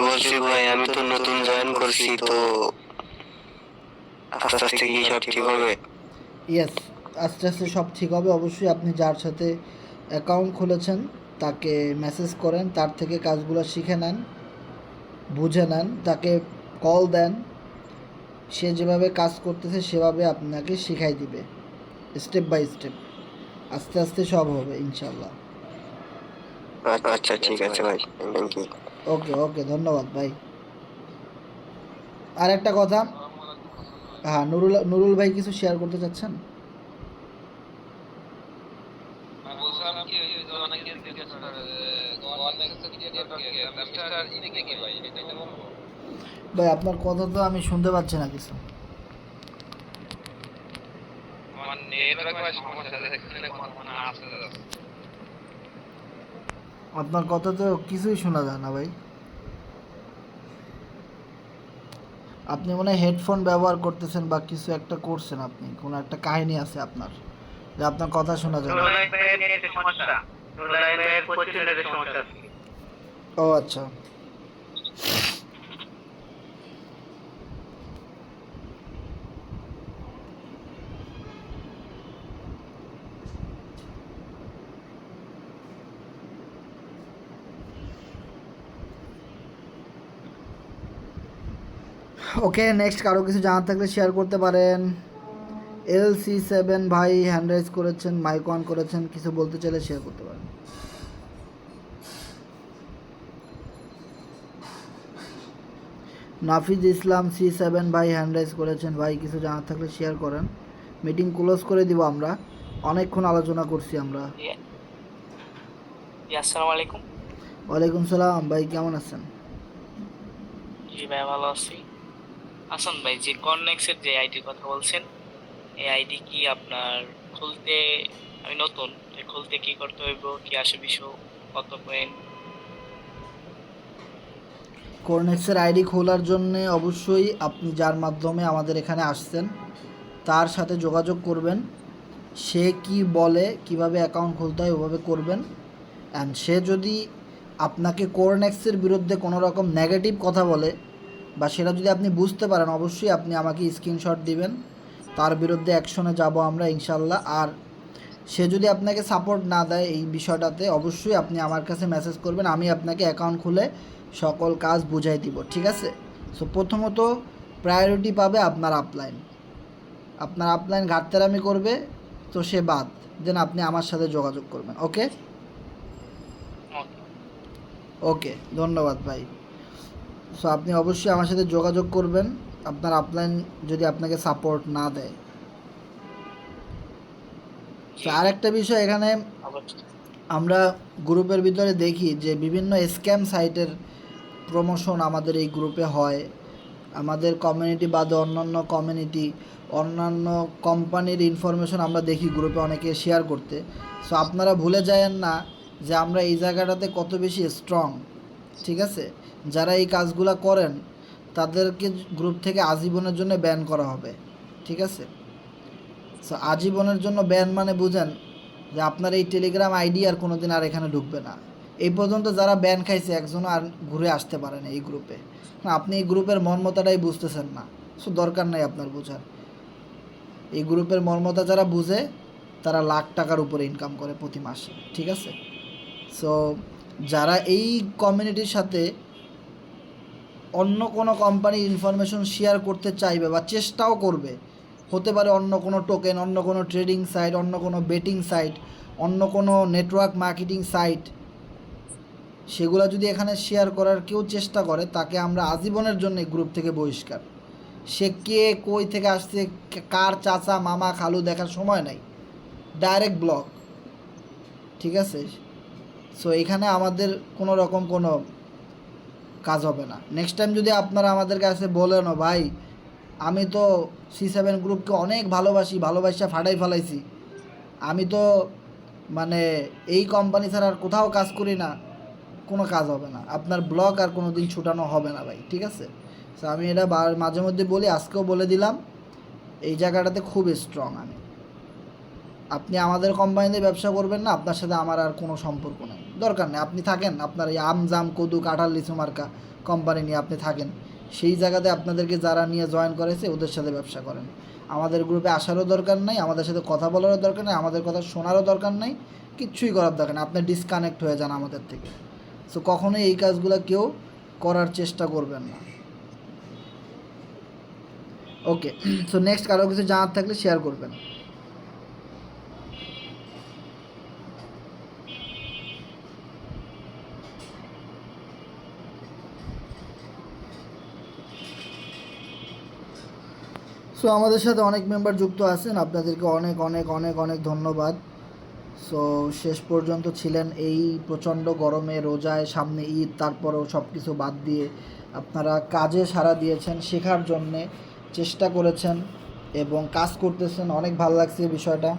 বলছি ভাই, আমি তো নতুন জয়েন করছি, তো আস্তে আস্তে কি সব ঠিক হবে? ইয়েস, আস্তে আস্তে সব ঠিক হবে। অবশ্যই আপনি যার সাথে অ্যাকাউন্ট খুলেছেন তাকে মেসেজ করেন, তার থেকে কাজগুলো শিখে নেন, বুঝে নেন, তাকে কল দেন। সে যেভাবে কাজ করতেছে সেভাবে আপনাকে শিখাই দিবে, স্টেপ বাই স্টেপ। আস্তে আস্তে সব হবে ইনশাল্লাহ। আচ্ছা ঠিক আছে ভাই, থ্যাংক ইউ। ওকে ওকে, ধন্যবাদ ভাই। আর একটা কথা, হ্যাঁ, নুরুল ভাই কিছু শেয়ার করতে চাচ্ছেন? ভাই আপনার কথা তো আমি শুনতে পাচ্ছি না কিছু। আপনার কথা তো কিছুই শোনা যায় না ভাই। আপনি মনে হয় হেডফোন ব্যবহার করতেছেন বা কিছু একটা করছেন, আপনি কোনো একটা কাহিনী আছে আপনার, যে আপনার কথা শোনা যায় না। ও আচ্ছা। ওকে, নেক্সট কারো কিছু জানার থাকলে শেয়ার করতে পারেন। LC7 ভাই হ্যান্ড রাইজ করেছেন, মাইক অন করেছেন, কিছু বলতে চাইলে শেয়ার করতে পারেন। নাফিজ ইসলাম C7 ভাই হ্যান্ড রাইজ করেছেন, ভাই কিছু জানার থাকলে শেয়ার করেন। মিটিং ক্লোজ করে দিব আমরা, অনেকক্ষণ আলোচনা করছি আমরা। আসসালামু আলাইকুম। ওয়ালাইকুম সালাম ভাই, কেমন আছেন? জি ভাই, ভালো আছি। হাসান ভাই, যে কননেক্সের যে আইডির কথা বলছেন, এই আইডি কি আপনার খুলতে, আমি নতুন, খুলতে কি করতে হইব, কি আসে বিষয়, কত পয়েন্ট? কোরনেক্সের আইডি খোলার জন্য অবশ্যই আপনি যার মাধ্যমে আমাদের এখানে আসছেন তার সাথে যোগাযোগ করবেন। সে কি বলে, কিভাবে অ্যাকাউন্ট খুলতে হয় ওভাবে করবেন। অ্যান্ড সে যদি আপনাকে কোরনেক্সের বিরুদ্ধে কোনো রকম নেগেটিভ কথা বলে বা সেটা যদি আপনি বুঝতে পারেন, অবশ্যই আপনি আমাকে স্ক্রিনশট দিবেন, তার বিরুদ্ধে অ্যাকশনে যাব আমরা ইনশাল্লাহ। আর সে যদি আপনাকে সাপোর্ট না দেয় এই বিষয়টাতে, অবশ্যই আপনি আমার কাছে মেসেজ করবেন, আমি আপনাকে অ্যাকাউন্ট খুলে সকল কাজ বুঝাই দিব। ঠিক আছে? সো প্রথমত প্রায়োরিটি পাবে আপনার আপলাইন। আপনার আপলাইন ঘাটতেরামি করবে তো সে বাদ, দেন আপনি আমার সাথে যোগাযোগ করবেন। ওকে ওকে, ধন্যবাদ ভাই। সো আপনি অবশ্যই আমার সাথে যোগাযোগ করবেন আপনার আপলাইন যদি আপনাকে সাপোর্ট না দেয়। তো আরেকটা বিষয়, এখানে আমরা গ্রুপের ভিতরে দেখি যে বিভিন্ন স্ক্যাম সাইটের প্রমোশন আমাদের এই গ্রুপে হয়। আমাদের কমিউনিটি বাদে অন্যান্য কমিউনিটি, অন্যান্য কোম্পানির ইনফরমেশন আমরা দেখি গ্রুপে অনেকে শেয়ার করতে। সো আপনারা ভুলে যায়েন না যে আমরা এই জায়গাটাতে কত বেশি স্ট্রং, ঠিক আছে? যারা এই কাজগুলো করেন তাদেরকে গ্রুপ থেকে আজীবনের জন্য ব্যান করা হবে, ঠিক আছে? সো আজীবনের জন্য ব্যান মানে বুঝেন যে আপনার এই টেলিগ্রাম আইডি আর কোনো দিন আর এখানে ঢুকবে না। এই পর্যন্ত যারা ব্যান খাইছে একজনও আর ঘুরে আসতে পারে না এই গ্রুপে। না, আপনি এই গ্রুপের মর্মতাটাই বুঝতেছেন না, সো দরকার নাই আপনার বোঝার। এই গ্রুপের মর্মতা যারা বুঝে তারা লাখ টাকার উপরে ইনকাম করে প্রতি মাসে, ঠিক আছে? সো যারা এই কমিউনিটির সাথে অন্য কোনো কোম্পানির ইনফরমেশন শেয়ার করতে চাইবে বা চেষ্টাও করবে, হতে পারে অন্য কোনো টোকেন, অন্য কোনো ট্রেডিং সাইট, অন্য কোনো বেটিং সাইট, অন্য কোনো নেটওয়ার্ক মার্কেটিং সাইট, সেগুলো যদি এখানে শেয়ার করার কেউ চেষ্টা করে তাকে আমরা আজীবনের জন্য এই গ্রুপ থেকে বহিষ্কার। সে কে কই থেকে আসছে, কার চাচা মামা খালু দেখার সময় নাই, ডাইরেক্ট ব্লক, ঠিক আছে? সো এখানে আমাদের কোনো রকম কোনো কাজ হবে না। নেক্সট টাইম যদি আপনারা আমাদের কাছে বলেন ভাই আমি তো C7 গ্রুপকে অনেক ভালোবাসা ফাটাই ফেলাইছি, আমি তো মানে এই কোম্পানি ছাড়া আর কোথাও কাজ করি না, কোনো কাজ হবে না, আপনার ব্লগ আর কোনো দিন ছুটানো হবে না ভাই, ঠিক আছে? সো আমি এটা মাঝে মধ্যে বলি, আজকেও বলে দিলাম, এই জায়গাটাতে খুব স্ট্রং আমি। আপনি আমাদের কোম্পানিতে ব্যবসা করবেন না, আপনার সাথে আমার আর কোনো সম্পর্ক নেই, দরকার নেই। আপনি থাকেন আপনার এই জাম কদু কাঁঠাল লিচু মার্কা কোম্পানি নিয়ে আপনি থাকেন, সেই জায়গাতে আপনাদেরকে যারা নিয়ে জয়েন করেছে ওদের সাথে ব্যবসা করেন। আমাদের গ্রুপে আসারও দরকার নাই, আমাদের সাথে কথা বলারও দরকার নেই, আমাদের কথা শোনারও দরকার নেই, কিচ্ছুই করার দরকার নেই। আপনি ডিসকানেক্ট হয়ে যান আমাদের থেকে। সো কখনোই এই কাজগুলো কেউ করার চেষ্টা করবেন না। ওকে, সো নেক্সট কারো কিছু জানার থাকলে শেয়ার করবেন। সো আমাদের সাথে অনেক মেম্বার যুক্ত আছেন, আপনাদেরকে অনেক অনেক অনেক অনেক ধন্যবাদ। সো শেষ পর্যন্ত ছিলেন এই প্রচণ্ড গরমে, রোজায়, সামনে ঈদ, তারপরেও সব কিছু বাদ দিয়ে আপনারা কাজে সাড়া দিয়েছেন, শেখার জন্যে চেষ্টা করেছেন এবং কাজ করতেছেন। অনেক ভালো লাগছে এই বিষয়টা।